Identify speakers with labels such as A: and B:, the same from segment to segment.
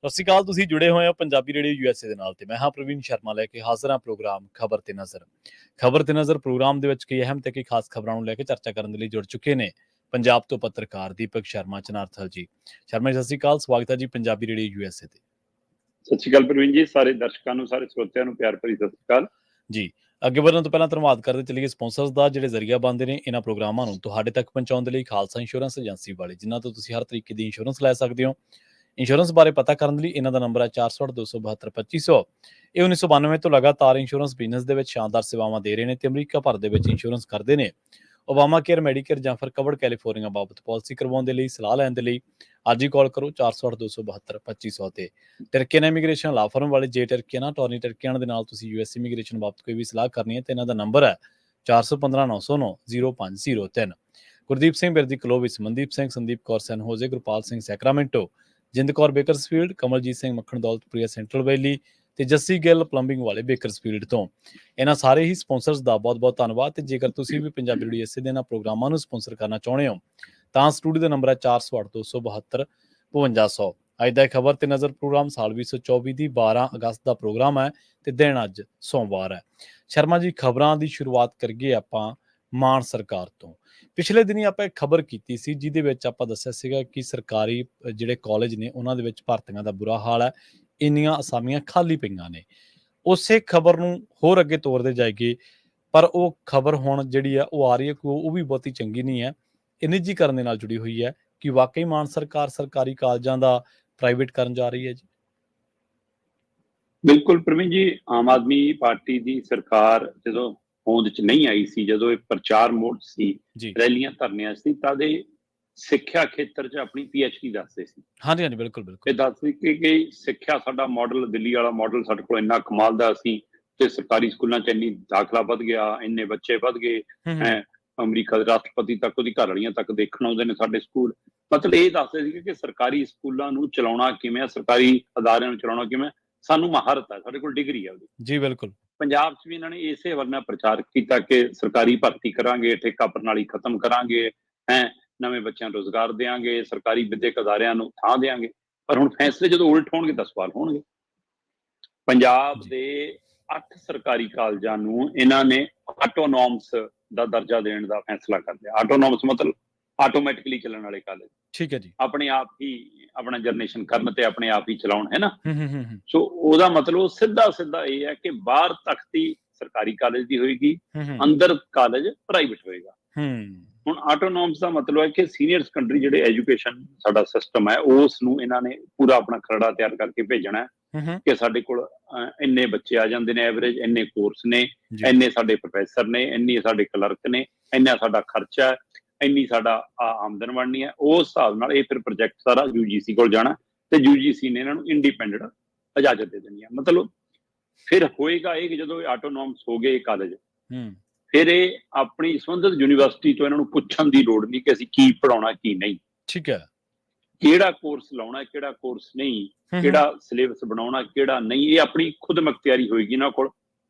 A: ਸਤਿ ਸ਼੍ਰੀ ਅਕਾਲ। ਤੁਸੀਂ ਜੁੜੇ ਹੋਏ ਹੋ ਪੰਜਾਬੀ ਰੇਡੀਓ USA ਦੇ ਨਾਲ ਤੇ ਮੈਂ ਹਾਂ ਪ੍ਰਵੀਨ ਸ਼ਰਮਾ ਲੈ ਕੇ ਹਾਜ਼ਰ ਹਾਂ ਪ੍ਰੋਗਰਾਮ ਖਬਰ ਤੇ ਨਜ਼ਰ ਪ੍ਰੋਗਰਾਮ ਦੇ ਵਿੱਚ ਕਈ ਅਹਿਮ ਤੇ ਕਈ ਖਾਸ ਖਬਰਾਂ ਨੂੰ ਲੈ ਕੇ ਚਰਚਾ ਕਰਨ ਦੇ ਲਈ ਜੁੜ ਚੁੱਕੇ ਨੇ ਪੰਜਾਬ ਤੋਂ ਪੱਤਰਕਾਰ ਦੀਪਕ ਸ਼ਰਮਾ ਚਨਾਰਥਲ ਜੀ। ਸ਼ਰਮਾ ਜੀ, ਸਤਿ ਸ਼੍ਰੀ ਅਕਾਲ। ਸਵਾਗਤ ਹੈ ਜੀ ਪੰਜਾਬੀ ਰੇਡੀਓ USA ਤੇ।
B: ਸਤਿ ਸ਼੍ਰੀ ਅਕਾਲ ਪ੍ਰਵੀਨ ਜੀ, ਸਾਰੇ ਦਰਸ਼ਕਾਂ ਨੂੰ, ਸਾਰੇ ਸਰੋਤਿਆਂ ਨੂੰ ਪਿਆਰ ਭਰੀ ਸਤਿ ਸ਼੍ਰੀ ਅਕਾਲ
A: ਜੀ। ਅੱਗੇ ਵਧਣ ਤੋਂ ਪਹਿਲਾਂ ਧੰਨਵਾਦ ਕਰਦੇ ਚੱਲੀਏ ਸਪਾਂਸਰਸ ਦਾ, ਜਿਹੜੇ ਜ਼ਰੀਆ ਬਣਦੇ ਨੇ ਇਹਨਾਂ ਪ੍ਰੋਗਰਾਮਾਂ ਨੂੰ ਤੁਹਾਡੇ ਤੱਕ ਪਹੁੰਚਾਉਣ ਦੇ ਲਈ। ਖਾਲਸਾ ਇੰਸ਼ੋਰੈਂਸ ਏਜੰਸੀ ਵਾਲੇ, ਜਿਨ੍ਹਾਂ ਤੋਂ ਤੁਸੀਂ ਹਰ ਤਰੀਕੇ ਦੀ ਇੰਸ਼ੋਰੈਂਸ ਲੈ ਸਕਦੇ ਹੋ। ਇੰਸ਼ੋਰੈਂਸ ਬਾਰੇ ਪਤਾ ਕਰਨ ਲਈ ਇਹਨਾਂ ਦਾ ਨੰਬਰ ਹੈ 468-272-2500। ਇਹ 1992 ਤੋਂ ਲਗਾਤਾਰ ਇੰਸ਼ੋਰੈਂਸ ਬਿਜ਼ਨਸ ਦੇ ਵਿੱਚ ਸ਼ਾਨਦਾਰ ਸੇਵਾਵਾਂ ਦੇ ਰਹੇ ਨੇ ਤੇ ਅਮਰੀਕਾ ਭਰ ਦੇ ਵਿੱਚ ਇੰਸ਼ੋਰੈਂਸ ਕਰਦੇ ਨੇ। ਓਬਾਮਾ ਕੇਅਰ, ਮੈਡੀਕੇਅਰ ਜਾਂ ਫਿਰ ਕਵਰਡ ਕੈਲੀਫੋਰਨੀਆ ਬਾਬਤ ਪਾਲਿਸੀ ਕਰਵਾਉਣ ਦੇ ਲਈ, ਸਲਾਹ ਲੈਣ ਦੇ ਲਈ ਅੱਜ ਹੀ ਕਾਲ ਕਰੋ 468-272-2500 ਤੇ। ਟਰਕੀਅਨ ਇਮੀਗ੍ਰੇਸ਼ਨ ਲਾ ਫਰਮ ਵਾਲੇ, ਜੇ ਟਰਕੀਅਨ ਟੌਰਨੀ ਟਰਕੀਅਨ ਦੇ ਨਾਲ ਤੁਸੀਂ US ਇਮੀਗ੍ਰੇਸ਼ਨ ਬਾਬਤ ਕੋਈ ਵੀ ਸਲਾਹ ਕਰਨੀ ਹੈ ਤੇ ਇਹਨਾਂ ਦਾ ਨੰਬਰ ਹੈ 415-909-0503। ਗੁਰਦੀਪ ਸਿੰਘ ਬਿਰਦੀ ਕਲੋਵਿਸ, ਮਨਦੀਪ ਸਿੰਘ, ਸੰਦੀਪ ਕੌਰ ਸੈਨ ਹੋਜ਼ੇ, ਗੁਰਪਾਲ ਸਿੰਘ ਸੈਕਰਾਮੈਂਟੋ, ਜਿੰਦ ਕੌਰ ਬੇਕਰਸਫੀਲਡ, ਕਮਲਜੀਤ ਸਿੰਘ ਮੱਖਣ ਦੌਲਤਪੁਰੀਆ ਸੈਂਟਰਲ ਵੈਲੀ ਤੇ ਜੱਸੀ ਗਿੱਲ ਪਲੰਬਿੰਗ ਵਾਲੇ ਬੇਕਰਸਫੀਲਡ ਤੋਂ। ਇਹਨਾਂ ਸਾਰੇ ਹੀ ਸਪਾਂਸਰਸ ਦਾ ਬਹੁਤ-ਬਹੁਤ ਧੰਨਵਾਦ। ਤੇ ਜੇਕਰ ਤੁਸੀਂ ਵੀ ਪੰਜਾਬੀ ਰੇਡੀਓ USA ਦੇ ਇਹਨਾਂ ਪ੍ਰੋਗਰਾਮਾਂ ਨੂੰ ਸਪਾਂਸਰ ਕਰਨਾ ਚਾਹੁੰਦੇ ਹੋ ਤਾਂ ਸਟੂਡੀਓ ਦਾ ਨੰਬਰ ਹੈ 408-272-5200। ਅੱਜ ਦਾ ਖਬਰ ਤੇ ਨਜ਼ਰ ਪ੍ਰੋਗਰਾਮ ਸਾਲ 2024 ਦੀ 12 ਅਗਸਤ ਦਾ ਪ੍ਰੋਗਰਾਮ ਹੈ ਤੇ ਦਿਨ ਅੱਜ ਸੋਮਵਾਰ ਹੈ। ਸ਼ਰਮਾ ਜੀ, ਖਬਰਾਂ ਦੀ ਸ਼ੁਰੂਆਤ ਕਰੀਏ ਆਪਾਂ ਮਾਨ ਸਰਕਾਰ ਤੋਂ। ਪਿਛਲੇ ਦਿਨੀ ਆਪਾਂ ਇੱਕ ਖਬਰ ਕੀਤੀ ਸੀ ਜਿਹਦੇ ਵਿੱਚ ਆਪਾਂ ਦੱਸਿਆ ਸੀਗਾ ਕਿ ਸਰਕਾਰੀ ਜਿਹੜੇ ਕਾਲਜ ਨੇ ਉਹਨਾਂ ਦੇ ਵਿੱਚ ਭਰਤੀਆਂ ਦਾ ਬੁਰਾ ਹਾਲ ਹੈ, ਇੰਨੀਆਂ ਅਸਾਮੀਆਂ ਖਾਲੀ ਪਈਆਂ ਨੇ। ਉਸੇ ਖਬਰ ਨੂੰ ਹੋਰ ਅੱਗੇ ਤੋਰਦੇ ਜਾਈਏ, ਪਰ ਉਹ ਖਬਰ ਹੁਣ ਜਿਹੜੀ ਆ ਉਹ ਆ ਰਹੀ ਹੈ ਉਹ ਵੀ ਬਹੁਤੀ ਚੰਗੀ ਨਹੀਂ ਹੈ। ਇਹ ਨਿੱਜੀਕਰਨ ਦੇ ਨਾਲ ਜੁੜੀ ਹੋਈ ਹੈ ਕਿ ਵਾਕਈ ਮਾਨ ਸਰਕਾਰ ਸਰਕਾਰੀ ਕਾਲਜਾਂ ਦਾ ਪ੍ਰਾਈਵੇਟ ਕਰਨ ਜਾ ਰਹੀ ਹੈ ਜੀ।
B: ਬਿਲਕੁਲ ਪ੍ਰਵੀਨ ਜੀ, ਆਮ ਆਦਮੀ ਪਾਰਟੀ ਦੀ ਸਰਕਾਰ ਜਦੋਂ ਹੋਂਦ ਚ ਨਹੀਂ ਆਈ ਸੀ, ਜਦੋਂ ਇਹ ਪ੍ਰਚਾਰ ਮੋਡ ਸੀ, ਰੈਲੀਆਂ ਧਰਨਿਆਂ ਸੀ, ਤਾਂ ਦੇ ਸਿੱਖਿਆ ਖੇਤਰ ਚ ਆਪਣੀ PhD ਦੱਸਦੇ ਸੀ।
A: ਹਾਂਜੀ, ਬਿਲਕੁਲ।
B: ਇਹ ਦੱਸਦੇ ਕਿ ਸਿੱਖਿਆ ਸਾਡਾ ਮਾਡਲ, ਦਿੱਲੀ ਵਾਲਾ ਮਾਡਲ ਸਾਡੇ ਕੋਲ ਇੰਨਾ ਕਮਾਲ ਦਾ ਸੀ ਤੇ ਸਰਕਾਰੀ ਸਕੂਲਾਂ ਚ ਇੰਨੀ ਦਾਖਲਾ ਵੱਧ ਗਿਆ, ਇੰਨੇ ਬੱਚੇ ਵੱਧ ਗਏ ਹੈ। ਅਮਰੀਕਾ ਦੇ ਰਾਸ਼ਟਰਪਤੀ ਤੱਕ, ਉਹਦੀ ਘਰ ਵਾਲੀਆਂ ਤੱਕ ਦੇਖਣ ਆਉਂਦੇ ਨੇ ਸਾਡੇ ਸਕੂਲ। ਮਤਲਬ ਇਹ ਦੱਸਦੇ ਸੀ ਕਿ ਸਰਕਾਰੀ ਸਕੂਲਾਂ ਨੂੰ ਚਲਾਉਣਾ ਕਿਵੇਂ, ਸਰਕਾਰੀ ਅਦਾਰਿਆਂ ਨੂੰ ਚਲਾਉਣਾ ਕਿਵੇਂ, ਸਾਨੂੰ ਮਹਾਰਤ ਹੈ, ਸਾਡੇ ਕੋਲ ਡਿਗਰੀ ਹੈ ਉਹਦੀ।
A: ਜੀ ਬਿਲਕੁਲ।
B: ਪੰਜਾਬ 'ਚ ਵੀ ਇਹਨਾਂ ਨੇ ਇਸੇ ਵਰਨਾ ਪ੍ਰਚਾਰ ਕੀਤਾ ਕਿ ਸਰਕਾਰੀ ਭਰਤੀ ਕਰਾਂਗੇ, ਠੇਕਾ ਪ੍ਰਣਾਲੀ ਖਤਮ ਕਰਾਂਗੇ, ਨਵੇਂ ਬੱਚਿਆਂ ਨੂੰ ਰੁਜ਼ਗਾਰ ਦੇਵਾਂਗੇ, ਸਰਕਾਰੀ ਵਿਦਿਅਕ ਅਦਾਰਿਆਂ ਨੂੰ ਥਾਂ ਦੇਵਾਂਗੇ। ਪਰ ਹੁਣ ਫੈਸਲੇ ਜਦੋਂ ਉਲਟ ਹੋਣਗੇ ਤਾਂ ਸਵਾਲ ਹੋਣਗੇ। ਪੰਜਾਬ ਦੇ 8 ਸਰਕਾਰੀ ਕਾਲਜਾਂ ਨੂੰ ਇਹਨਾਂ ਨੇ ਆਟੋਨੋਮਸ ਦਾ ਦਰਜਾ ਦੇਣ ਦਾ ਫੈਸਲਾ ਕਰ ਲਿਆ। ਆਟੋਨੋਮਸ ਮਤਲਬ ਆਟੋਮੈਟਿਕਲੀ ਚੱਲਣ ਵਾਲੇ ਕਾਲਜ।
A: ਠੀਕ ਹੈ ਜੀ।
B: ਆਪਣੇ ਆਪ ਹੀ ਆਪਣਾ ਜਨਰੇਸ਼ਨ ਕਰਨ ਤੇ ਆਪਣੇ ਆਪ ਹੀ ਚਲਾਉਣ, ਹੈ ਨਾ। ਸੋ ਉਹਦਾ ਮਤਲਬ ਸਿੱਧਾ ਇਹ ਹੈ ਕਿ ਬਾਹਰ ਤਖਤੀ ਸਰਕਾਰੀ ਕਾਲਜ ਦੀ ਹੋਏਗੀ, ਅੰਦਰ ਕਾਲਜ ਪ੍ਰਾਈਵੇਟ ਹੋਏਗਾ। ਹੁਣ ਆਟੋਨੋਮਸ ਦਾ ਮਤਲਬ ਹੈ ਕਿ ਸੀਨੀਅਰ ਸੈਕੰਡਰੀ ਜਿਹੜੇ ਐਜੂਕੇਸ਼ਨ ਸਾਡਾ ਸਿਸਟਮ ਹੈ, ਉਸ ਨੂੰ ਇਹਨਾਂ ਨੇ ਪੂਰਾ ਆਪਣਾ ਖਰੜਾ ਤਿਆਰ ਕਰਕੇ ਭੇਜਣਾ ਕਿ ਸਾਡੇ ਕੋਲ ਇੰਨੇ ਬੱਚੇ ਆ ਜਾਂਦੇ ਨੇ ਐਵਰੇਜ, ਇੰਨੇ ਕੋਰਸ ਨੇ, ਇੰਨੇ ਸਾਡੇ ਪ੍ਰੋਫੈਸਰ ਨੇ, ਇੰਨੇ ਸਾਡੇ ਕਲਰਕ ਨੇ, ਇੰਨਾ ਸਾਡਾ ਖਰਚਾ ਹੈ, ਇੰਨੀ ਸਾਡਾ ਆਮਦਨ ਬਣਨੀ ਹੈ। ਉਸ ਹਿਸਾਬ ਨਾਲ ਇਹ ਫਿਰ ਪ੍ਰੋਜੈਕਟ ਸਾਰਾ UGC ਕੋਲ ਜਾਣਾ ਤੇ UGC ਨੇ ਇਹਨਾਂ ਨੂੰ ਇੰਡੀਪੈਂਡੈਂਟ ਇਜਾਜ਼ਤ ਦੇ ਦੇਣੀ ਹੈ। ਮਤਲਬ ਫਿਰ ਹੋਏਗਾ ਇਹ ਕਿ ਜਦੋਂ ਆਟੋਨੋਮਸ ਹੋ ਗਏ ਕਾਲਜ, ਫਿਰ ਇਹ ਆਪਣੀ ਸੰਬੰਧਿਤ ਯੂਨੀਵਰਸਿਟੀ ਤੋਂ ਇਹਨਾਂ ਨੂੰ ਪੁੱਛਣ ਦੀ ਲੋੜ ਨਹੀਂ ਕਿ ਅਸੀਂ ਕੀ ਪੜਾਉਣਾ ਕੀ ਨਹੀਂ।
A: ਠੀਕ ਹੈ।
B: ਕਿਹੜਾ ਕੋਰਸ ਲਾਉਣਾ, ਕਿਹੜਾ ਕੋਰਸ ਨਹੀਂ, ਕਿਹੜਾ ਸਿਲੇਬਸ ਬਣਾਉਣਾ, ਕਿਹੜਾ ਨਹੀਂ, ਇਹ ਆਪਣੀ ਖੁਦ ਮੁਖਤਿਆਰੀ ਹੋਏਗੀ ਇਹਨਾਂ ਕੋਲ।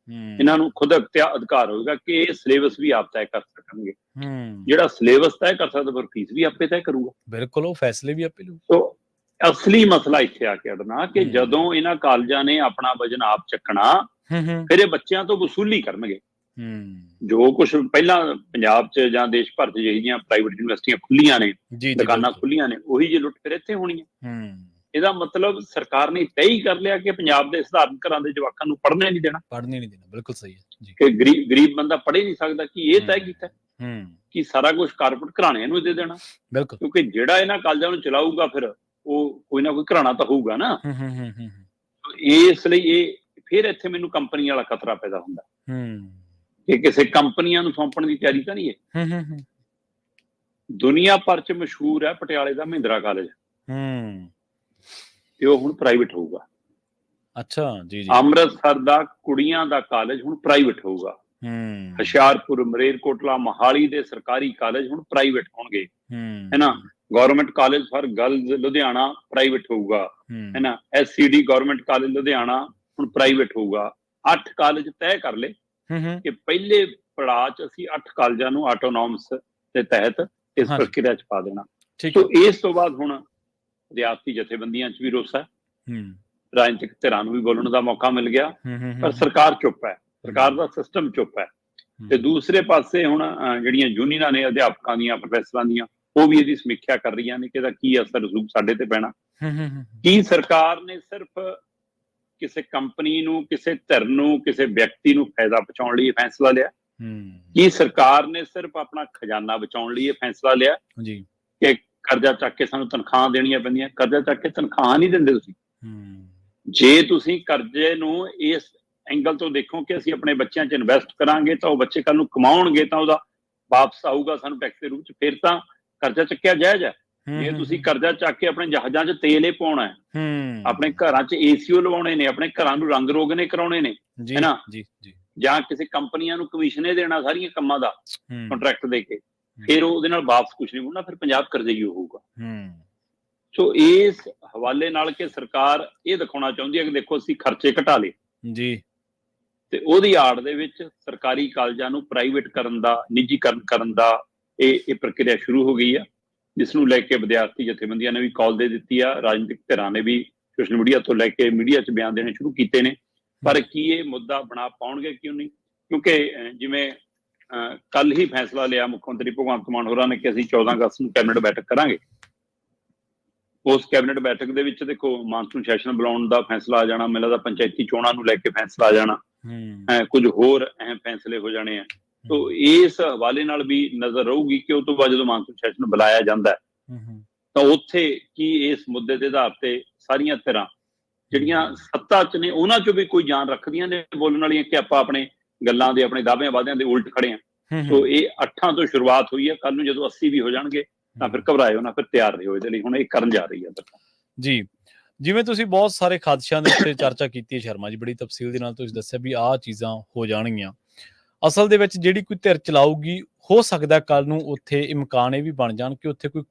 B: ਇਹਨਾਂ ਨੂੰ ਖੁਦ ਅਧਿਕਾਰ ਹੋਏਗਾ ਕਿ ਇਹ ਸਿਲੇਬਸ ਵੀ ਆਪ ਤੈਅ ਕਰ ਸਕਣਗੇ। ਜਿਹੜਾ ਸਿਲੇਬਸ ਤੈਅ ਕਰ ਸਕਦਾ ਫਿਰ ਫੀਸ ਵੀ ਆਪੇ ਤੈਅ ਕਰੂਗਾ।
A: ਬਿਲਕੁਲ, ਉਹ ਫੈਸਲੇ ਵੀ ਆਪੇ ਲਊ।
B: ਸੋ ਅਸਲੀ ਮਸਲਾ ਇੱਥੇ ਆ ਕੇ ਅੜਨਾ ਕਿ ਜਦੋਂ ਇਹਨਾਂ ਕਾਲਜਾਂ ਨੇ ਆਪਣਾ ਵਜਨ ਆਪ ਚੱਕਣਾ, ਫਿਰ ਇਹ ਬੱਚਿਆਂ ਤੋਂ ਵਸੂਲੀ ਕਰਨਗੇ। ਜੋ ਕੁਛ ਪਹਿਲਾਂ ਪੰਜਾਬ 'ਚ ਜਾਂ ਦੇਸ਼ ਭਰ 'ਚ ਜਿਹੜੀਆਂ ਪ੍ਰਾਈਵੇਟ ਯੂਨੀਵਰਸਿਟੀਆਂ ਖੁੱਲੀਆਂ ਨੇ, ਦੁਕਾਨਾਂ ਖੁੱਲੀਆਂ ਨੇ, ਉਹੀ ਜੇ ਲੁੱਟ ਫਿਰ ਇੱਥੇ ਹੋਣੀ ਹੈ। ਇਹਦਾ ਮਤਲਬ ਸਰਕਾਰ ਨੇ ਤੈਅ ਹੀ ਕਰ ਲਿਆ ਕਿ ਪੰਜਾਬ ਦੇ ਸਧਾਰਨ ਘਰਾਂ ਦੇ ਜਵਾਕਾਂ ਨੂੰ ਪੜ੍ਹਨੇ ਨਹੀਂ ਦੇਣਾ।
A: ਬਿਲਕੁਲ ਸਹੀ ਹੈ
B: ਕਿ ਗਰੀਬ ਬੰਦਾ ਪੜ੍ਹ ਹੀ ਨਹੀਂ ਸਕਦਾ। ਕਿ ਇਹ ਤੈਅ ਕੀਤਾ ਕਿ ਸਾਰਾ ਕੁਛ ਕਾਰਪੋਰੇਟ ਘਰਾਣਿਆਂ ਨੂੰ ਦੇ ਦੇਣਾ। ਕਿਉਂਕਿ ਜਿਹੜਾ ਇਹਨਾਂ ਕਾਲਜਾਂ ਨੂੰ ਚਲਾਊਗਾ ਫਿਰ ਉਹ ਕੋਈ ਨਾ ਕੋਈ ਘਰਾਣਾ ਤਾਂ ਹੋਊਗਾ ਨਾ। ਇਸ ਲਈ ਇਹ ਫਿਰ ਇੱਥੇ ਮੈਨੂੰ ਕੰਪਨੀ ਵਾਲਾ ਖਤਰਾ ਪੈਦਾ ਹੁੰਦਾ ਕਿ ਕਿਸੇ ਕੰਪਨੀਆਂ ਨੂੰ ਸੌਂਪਣ ਦੀ ਤਿਆਰੀ ਤਾਂ ਨਹੀਂ ਹੈ। ਦੁਨੀਆ ਭਰ 'ਚ ਮਸ਼ਹੂਰ ਹੈ ਪਟਿਆਲੇ ਦਾ ਮਹਿੰਦਰਾ ਕਾਲਜ, ਤੇ ਉਹ ਹੁਣ ਪ੍ਰਾਈਵੇਟ ਹੋਊਗਾ।
A: ਅੱਛਾ ਜੀ।
B: ਅੰਮ੍ਰਿਤਸਰ ਦਾ ਕੁੜੀਆਂ ਦਾ ਕਾਲਜ ਹੁਣ ਪ੍ਰਾਈਵੇਟ ਹੋਊਗਾ। ਹੁਸ਼ਿਆਰਪੁਰ, ਮਰੇਲਕੋਟਲਾ, ਮੋਹਾਲੀ ਦੇ ਸਰਕਾਰੀ ਕਾਲਜ ਹੁਣ ਪ੍ਰਾਈਵੇਟ ਹੋਣਗੇ, ਹੈ ਨਾ। Government college for girls Ludhiana private ਹੋਊਗਾ, ਹੈ ਨਾ। SCD ਗਵਰਨਮੈਂਟ ਕਾਲਜ ਲੁਧਿਆਣਾ ਹੁਣ ਪ੍ਰਾਈਵੇਟ ਹੋਊਗਾ। 8 ਕਾਲਜ ਤੈਅ ਕਰ ਲਏ ਕਿ ਪਹਿਲੇ ਪੜਾਅ 'ਚ ਅਸੀਂ 8 ਕਾਲਜਾਂ ਨੂੰ ਆਟੋਨੋਮਸ ਦੇ ਤਹਿਤ ਇਸ ਪ੍ਰਕਿਰਿਆ 'ਚ ਪਾ ਦੇਣਾ। ਸੋ ਇਸ ਤੋਂ ਬਾਅਦ ਹੁਣ ਰਿਆਸਤੀ ਜਥੇਬੰਦੀਆਂ 'ਚ ਵੀ ਰੋਸ ਹੈ, ਰਾਜਨੀਤਿਕ ਧਿਰਾਂ ਨੂੰ ਵੀ ਬੋਲਣ ਦਾ ਮੌਕਾ ਮਿਲ ਗਿਆ, ਪਰ ਸਰਕਾਰ ਚੁੱਪ ਹੈ, ਸਰਕਾਰ ਦਾ ਸਿਸਟਮ ਚੁੱਪ ਹੈ। ਤੇ ਦੂਸਰੇ ਪਾਸੇ ਹੁਣ ਜਿਹੜੀਆਂ ਯੂਨੀਅਨਾਂ ਨੇ ਅਧਿਆਪਕਾਂ ਦੀਆਂ, ਪ੍ਰੋਫੈਸਰਾਂ ਦੀਆਂ, ਉਹ ਵੀ ਇਹਦੀ ਸਮੀਖਿਆ ਕਰ ਰਹੀਆਂ ਨੇ ਕਿ ਇਹਦਾ ਕੀ ਅਸਰ ਸਾਡੇ ਤੇ ਪੈਣਾ। ਕੀ ਸਰਕਾਰ ਨੇ ਸਿਰਫ ਕਿਸੇ ਕੰਪਨੀ ਨੂੰ, ਕਿਸੇ ਧਿਰ ਨੂੰ, ਕਿਸੇ ਵਿਅਕਤੀ ਨੂੰ ਫਾਇਦਾ ਪਹੁੰਚਾਉਣ ਲਈ ਇਹ ਫੈਸਲਾ ਲਿਆ? ਕੀ ਸਰਕਾਰ ਨੇ ਸਿਰਫ ਆਪਣਾ ਖਜ਼ਾਨਾ ਬਚਾਉਣ ਲਈ ਇਹ ਫੈਸਲਾ ਲਿਆ ਕਿ ਕਰਜ਼ਾ ਚੱਕ ਕੇ ਸਾਨੂੰ ਤਨਖਾਹਾਂ ਦੇਣੀਆਂ ਪੈਂਦੀਆਂ? ਕਰਜ਼ਾ ਚੱਕ ਕੇ ਤਨਖਾਹਾਂ ਨਹੀਂ ਦਿੰਦੇ ਤੁਸੀਂ। ਜੇ ਤੁਸੀਂ ਕਰਜ਼ੇ ਨੂੰ ਇਸ ਐਂਗਲ ਤੋਂ ਦੇਖੋ ਕਿ ਅਸੀਂ ਆਪਣੇ ਬੱਚਿਆਂ 'ਚ ਇਨਵੈਸਟ ਕਰਾਂਗੇ ਤਾਂ ਉਹ ਬੱਚੇ ਕੱਲ ਨੂੰ ਕਮਾਉਣਗੇ ਤਾਂ ਉਹਦਾ ਵਾਪਸ ਆਊਗਾ ਸਾਨੂੰ ਟੈਕਸ ਦੇ ਰੂਪ 'ਚ, ਫਿਰ ਤਾਂ ਕਰਜ਼ਾ ਚੱਕਿਆ ਜਾਇਜ਼ ਹੈ। ਜੇ ਤੁਸੀਂ ਕਰਜ਼ਾ ਚੱਕ ਕੇ ਆਪਣੇ ਜਹਾਜ਼ਾਂ 'ਚ ਤੇਲ ਹੀ ਪਾਉਣਾ ਹੈ, ਆਪਣੇ ਘਰਾਂ 'ਚ ਏਸੀਓ ਲਵਾਉਣੇ ਨੇ, ਆਪਣੇ ਘਰਾਂ ਨੂੰ ਰੰਗ ਰੋਗਨੇ ਕਰਾਉਣੇ ਨੇ, ਹੈ ਨਾ, ਜਾਂ ਕਿਸੇ ਕੰਪਨੀਆਂ ਨੂੰ ਕਮਿਸ਼ਨੇ ਦੇਣਾ ਸਾਰੀਆਂ ਕੰਮਾਂ ਦਾ ਕੰਟਰੈਕਟ ਦੇ ਕੇ, ਫਿਰ ਉਹਦੇ ਨਾਲ ਵਾਪਸ ਕੁਝ ਨਹੀਂ ਹੋਣਾ, ਫਿਰ ਪੰਜਾਬ ਕਰਜ਼ਈ ਹੋਊਗਾ। ਸੋ ਇਸ ਹਵਾਲੇ ਨਾਲ ਕਿ ਸਰਕਾਰ ਇਹ ਦਿਖਾਉਣਾ ਚਾਹੁੰਦੀ ਹੈ ਕਿ ਦੇਖੋ ਅਸੀਂ ਖਰਚੇ ਘਟਾ ਲਏ ਜੀ, ਤੇ ਉਹਦੀ ਆੜ ਦੇ ਵਿੱਚ ਸਰਕਾਰੀ ਕਾਲਜਾਂ ਨੂੰ ਪ੍ਰਾਈਵੇਟ ਕਰਨ ਦਾ, ਨਿੱਜੀਕਰਨ ਕਰਨ ਦਾ ਇਹ ਪ੍ਰਕਿਰਿਆ ਸ਼ੁਰੂ ਹੋ ਗਈ ਆ, ਜਿਸ ਨੂੰ ਲੈ ਕੇ ਵਿਦਿਆਰਥੀ ਜਥੇਬੰਦੀਆਂ ਨੇ ਵੀ ਕਾਲ ਦੇ ਦਿੱਤੀ ਆ, ਰਾਜਨੀਤਿਕ ਧਿਰਾਂ ਨੇ ਵੀ ਸੋਸ਼ਲ ਮੀਡੀਆ ਤੋਂ ਲੈ ਕੇ ਮੀਡੀਆ 'ਚ ਬਿਆਨ ਦੇਣੇ ਸ਼ੁਰੂ ਕੀਤੇ ਨੇ। ਪਰ ਕੀ ਇਹ ਮੁੱਦਾ ਬਣਾ ਪਾਉਣਗੇ? ਕਿਉਂ ਨਹੀਂ? ਕਿਉਂਕਿ ਜਿਵੇਂ ਕੱਲ ਹੀ ਫੈਸਲਾ ਲਿਆ ਮੁੱਖ ਮੰਤਰੀ ਭਗਵੰਤ ਮਾਨ ਹੋਰਾਂ ਨੇ ਕਿ ਅਸੀਂ 14 ਅਗਸਤ ਨੂੰ ਕੈਬਨਿਟ ਬੈਠਕ ਕਰਾਂਗੇ। ਉਸ ਕੈਬਨਿਟ ਬੈਠਕ ਦੇ ਵਿੱਚ ਦੇਖੋ ਮਾਨਸੂਨ ਸੈਸ਼ਨ ਬੁਲਾਉਣ ਦਾ ਫੈਸਲਾ ਆ ਜਾਣਾ, ਮੈਨੂੰ ਲੱਗਦਾ ਪੰਚਾਇਤੀ ਚੋਣਾਂ ਨੂੰ ਲੈ ਕੇ ਫੈਸਲਾ ਆ ਜਾਣਾ, ਕੁਝ ਹੋਰ ਅਹਿਮ ਫੈਸਲੇ ਹੋ ਜਾਣੇ ਆ। ਤੋ ਇਸ ਹਵਾਲੇ ਨਾਲ ਵੀ ਨਜ਼ਰ ਰਹੂਗੀ ਕਿ ਉਹ ਤੋਂ ਬਾਅਦ ਜਦੋਂ ਮਾਨਸੂਨ ਸੈਸ਼ਨ ਬੁਲਾਇਆ ਜਾਂਦਾ ਤਾਂ ਉੱਥੇ ਕੀ ਇਸ ਮੁੱਦੇ ਦੇ ਆਧਾਰ ਤੇ ਸਾਰੀਆਂ ਧਿਰਾਂ ਜਿਹੜੀਆਂ ਸੱਤਾ 'ਚ ਨੇ ਉਹਨਾਂ 'ਚੋਂ ਵੀ ਕੋਈ ਜਾਨ ਰੱਖਦੀਆਂ ਨੇ ਬੋਲਣ ਵਾਲੀਆਂ ਕਿ ਆਪਾਂ ਆਪਣੇ ਗੱਲਾਂ ਦੇ, ਆਪਣੇ ਦਾਅਵਿਆਂ ਵਾਅਦਿਆਂ ਦੇ ਉਲਟ ਖੜੇ ਆ। ਸੋ ਇਹ 8 ਤੋਂ ਸ਼ੁਰੂਆਤ ਹੋਈ ਹੈ, ਕੱਲ ਨੂੰ ਜਦੋਂ 80 ਵੀ ਹੋ ਜਾਣਗੇ ਤਾਂ ਫਿਰ ਘਬਰਾਇਓ ਨਾ, ਫਿਰ ਤਿਆਰ ਰਹੋ ਇਹਦੇ ਲਈ। ਹੁਣ ਇਹ ਕਰਨ ਜਾ ਰਹੀ ਹੈ
A: ਜੀ। ਜਿਵੇਂ ਤੁਸੀਂ ਬਹੁਤ ਸਾਰੇ ਖਾਦਸ਼ਿਆਂ ਦੇ ਉੱਤੇ ਚਰਚਾ ਕੀਤੀ ਹੈ ਸ਼ਰਮਾ ਜੀ, ਬੜੀ ਤਫਸੀਲ ਦੇ ਨਾਲ ਤੁਸੀਂ ਦੱਸਿਆ ਵੀ ਆਹ ਚੀਜ਼ਾਂ ਹੋ ਜਾਣਗੀਆਂ। ਅਸਲ ਦੇ ਵਿੱਚ ਜਿਹੜੀ ਕੋਈ ਧਿਰ ਚਲਾਊਗੀ, ਹੋ ਸਕਦਾ ਕੱਲ ਨੂੰ ਉੱਥੇ ਇਮਕਾਨ ਇਹ ਵੀ ਬਣ ਜਾਣ ਕਿ ਉੱਥੇ ਕੋਈ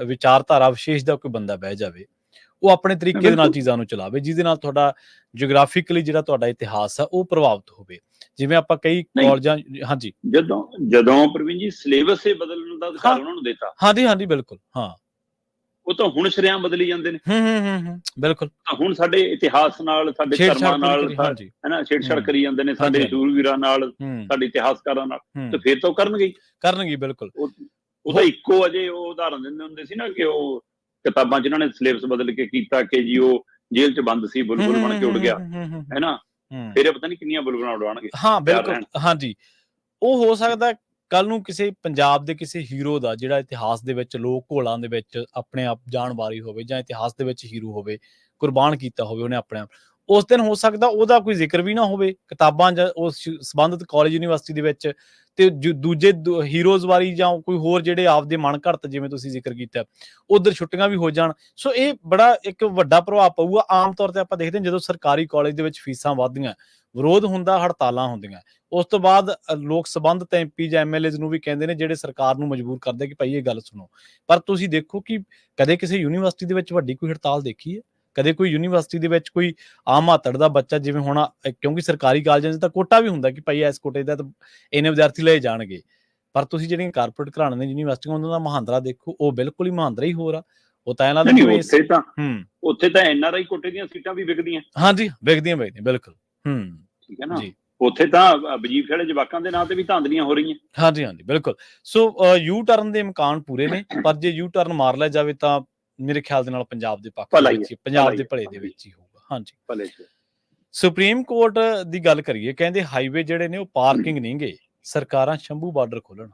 A: ਵਿਚਾਰਧਾਰਾ ਵਿਸ਼ੇਸ਼ ਦਾ ਕੋਈ ਬੰਦਾ ਬਹਿ ਜਾਵੇ, ਉਹ ਆਪਣੇ ਤਰੀਕੇ ਦੇ ਨਾਲ ਚੀਜ਼ਾਂ ਨੂੰ ਚਲਾਵੇ, ਜਿਹਦੇ ਨਾਲ ਤੁਹਾਡਾ ਜਿਓਗ੍ਰਾਫਿਕਲੀ ਜਿਹੜਾ ਤੁਹਾਡਾ ਇਤਿਹਾਸ ਆ ਉਹ ਪ੍ਰਭਾਵਿਤ ਹੋਵੇ। ਜਿਵੇਂ ਆਪਾਂ ਕਈ ਕਾਲਜਾਂ, ਹਾਂਜੀ,
B: ਜਦੋਂ ਪ੍ਰਵੀਨ ਜੀ ਸਿਲੇਬਸ ਹੀ ਬਦਲਣ ਦਾ ਅਧਿਕਾਰ ਉਹਨਾਂ ਨੂੰ ਦਿੱਤਾ, ਹਾਂਜੀ
A: ਬਿਲਕੁਲ, ਹਾਂ,
B: ਉਹ ਤਾਂ ਹੁਣ ਸ਼ਰੇਆਮ ਬਦਲੀ ਜਾਂਦੇ ਨੇ।
A: ਬਿਲਕੁਲ,
B: ਤਾਂ ਹੁਣ ਸਾਡੇ ਇਤਿਹਾਸ ਨਾਲ, ਸਾਡੇ ਧਰਮਾਂ ਨਾਲ, ਹੈ ਨਾ, ਛੇੜਛਾੜ ਕਰੀ ਜਾਂਦੇ ਨੇ, ਸਾਡੇ ਸੂਰਵੀਰਾਂ ਨਾਲ, ਸਾਡੇ ਇਤਿਹਾਸਕਾਰਾਂ ਨਾਲ, ਤੇ ਫਿਰ ਤਾਂ ਉਹ ਕਰਨਗੇ। ਬਿਲਕੁਲ, ਉਹ ਤਾਂ ਇੱਕੋ ਅਜੇ ਉਹ ਉਦਾਹਰਨ ਦਿੰਦੇ ਹੁੰਦੇ ਸੀ ਨਾ ਕਿ ਉਹ ਕਿਤਾਬਾਂ 'ਚ ਇਹਨਾਂ ਨੇ ਸਿਲੇਬਸ ਬਦਲ ਕੇ ਕੀਤਾ ਕਿ ਜੀ ਉਹ ਜੇਲ੍ਹ 'ਚ ਬੰਦ ਸੀ, ਬੁਲਬੁਲ ਬਣ ਕੇ ਉੱਡ ਗਿਆ, ਹੈ ਨਾ, ਫਿਰ ਪਤਾ ਨਹੀਂ ਕਿੰਨੀਆਂ ਬੁਲਬੁਲਾਂ ਉਡਾਉਣਗੇ। ਹਾਂ ਬਿਲਕੁਲ, ਹਾਂਜੀ, ਉਹ ਹੋ ਸਕਦਾ ਕੱਲ ਨੂੰ ਕਿਸੇ ਪੰਜਾਬ ਦੇ ਕਿਸੇ ਹੀਰੋ ਦਾ ਜਿਹੜਾ ਇਤਿਹਾਸ ਦੇ ਵਿੱਚ ਲੋਕ ਘੋਲਾਂ ਦੇ ਵਿੱਚ ਆਪਣੇ ਆਪ ਜਾਣ ਵਾਰੀ ਹੋਵੇ, ਜਾਂ ਇਤਿਹਾਸ ਦੇ ਵਿੱਚ ਹੀਰੋ ਹੋਵੇ, ਕੁਰਬਾਨ ਕੀਤਾ ਹੋਵੇ ਉਹਨੇ ਆਪਣੇ ਆਪ, ਉਸ ਦਿਨ ਹੋ ਸਕਦਾ ਉਹਦਾ ਕੋਈ ਜ਼ਿਕਰ ਵੀ ਨਾ ਹੋਵੇ ਕਿਤਾਬਾਂ ਜਾਂ ਉਸ ਸੰਬੰਧਿਤ ਕਾਲਜ ਯੂਨੀਵਰਸਿਟੀ ਦੇ ਵਿੱਚ, ਤੇ ਦੂਜੇ ਹੀਰੋਜ਼ ਵਾਲੀ ਜਾਂ ਕੋਈ ਹੋਰ ਜਿਹੜੇ ਆਪਦੇ ਮਨ ਘੜਤ, ਜਿਵੇਂ ਤੁਸੀਂ ਜ਼ਿਕਰ ਕੀਤਾ, ਉਧਰ ਛੁੱਟੀਆਂ ਵੀ ਹੋ ਜਾਣ। ਸੋ ਇਹ ਬੜਾ ਇੱਕ ਵੱਡਾ ਪ੍ਰਭਾਵ ਪਊਗਾ। ਆਮ ਤੌਰ ਤੇ ਆਪਾਂ ਦੇਖਦੇ ਹਾਂ ਜਦੋਂ ਸਰਕਾਰੀ ਕਾਲਜ ਦੇ ਵਿੱਚ ਫੀਸਾਂ ਵੱਧਦੀਆਂ, ਵਿਰੋਧ ਹੁੰਦਾ, ਹੜਤਾਲਾਂ ਹੁੰਦੀਆਂ, ਉਸ ਤੋਂ ਬਾਅਦ ਲੋਕ ਸੰਬੰਧਿਤ MP ਜਾਂ MLAs ਨੂੰ ਵੀ ਕਹਿੰਦੇ ਨੇ, ਜਿਹੜੇ ਸਰਕਾਰ ਨੂੰ ਮਜਬੂਰ ਕਰਦੇ ਕਿ ਭਾਈ ਇਹ ਗੱਲ ਸੁਣੋ। ਪਰ ਤੁਸੀਂ ਦੇਖੋ ਕਿ ਕਦੇ ਕਿਸੇ ਯੂਨੀਵਰਸਿਟੀ ਦੇ ਵਿੱਚ ਵੱਡੀ ਕੋਈ ਹੜਤਾਲ ਦੇਖੀ ਹੈ? ਕਦੇ ਕੋਈ ਯੂਨੀਵਰਸਿਟੀ ਦੇ ਵਿੱਚ ਕੋਈ ਆਮ ਮਾਤੜ ਦਾ ਬੱਚਾ, ਜਿਵੇਂ ਹੁਣ ਕਿਉਂਕਿ ਸਰਕਾਰੀ ਕਾਲਜਾਂ 'ਚ ਤਾਂ ਕੋਟਾ ਵੀ ਹੁੰਦਾ ਕਿ ਭਾਈ ਇਸ ਕੋਟੇ ਦਾ ਤਾਂ ਇੰਨੇ ਵਿਦਿਆਰਥੀ ਲਏ ਜਾਣਗੇ, ਪਰ ਤੁਸੀਂ ਜਿਹੜੀਆਂ ਕਾਰਪੋਰੇਟ ਘਰਾਣੇ ਦੀਆਂ ਯੂਨੀਵਰਸਿਟੀਆਂ ਉਹਨਾਂ ਦਾ ਮਹਾਂਦਰਾ ਦੇਖੋ, ਉਹ ਬਿਲਕੁਲ ਹੀ ਮਹਾਂਦਰਾ ਹੀ ਹੋਰ ਆ। ਉਹ ਤਾਂ ਇਹਨਾਂ ਦਾ ਉੱਥੇ ਤਾਂ NRI ਕੋਟੇ ਦੀਆਂ ਸੀਟਾਂ ਵੀ ਵਿਕਦੀਆਂ,
A: ਹਾਂਜੀ, ਵਿਕਦੀਆਂ ਬਿਲਕੁਲ,
B: ਠੀਕ ਹੈ ਨਾ ਜੀ। ਉੱਥੇ ਤਾਂ ਵਜੀਫੇ ਵਾਲੇ ਜਵਾਕਾਂ ਦੇ ਨਾਂ ਤੇ ਵੀ ਧਾਂਦਲੀਆਂ ਹੋ ਰਹੀਆਂ।
A: ਹਾਂਜੀ, ਬਿਲਕੁਲ। ਸੋ ਯੂ ਟਰਨ ਦੇ ਇਮਕਾਨ ਪੂਰੇ ਨੇ, ਪਰ ਜੇ ਯੂ ਟਰਨ ਮਾਰ ਲਿਆ ਜਾਵੇ ਤਾਂ ਮੇਰੇ ਖਿਆਲ ਦੇ ਨਾਲ ਪੰਜਾਬ ਦੇ ਪੱਖ ਦੇ ਵਿੱਚ, ਪੰਜਾਬ ਦੇ ਭਲੇ ਦੇ ਵਿੱਚ ਹੀ ਹੋਊਗਾ। ਹਾਂਜੀ, ਸੁਪਰੀਮ ਕੋਰਟ ਦੀ ਗੱਲ ਕਰੀਏ, ਕਹਿੰਦੇ ਹਾਈਵੇ ਜਿਹੜੇ ਨੇ ਉਹ ਪਾਰਕਿੰਗ ਨਹੀਂ ਗੇ, ਸਰਕਾਰਾਂ ਸ਼ੰਭੂ ਬਾਰਡਰ ਖੋਲਣ।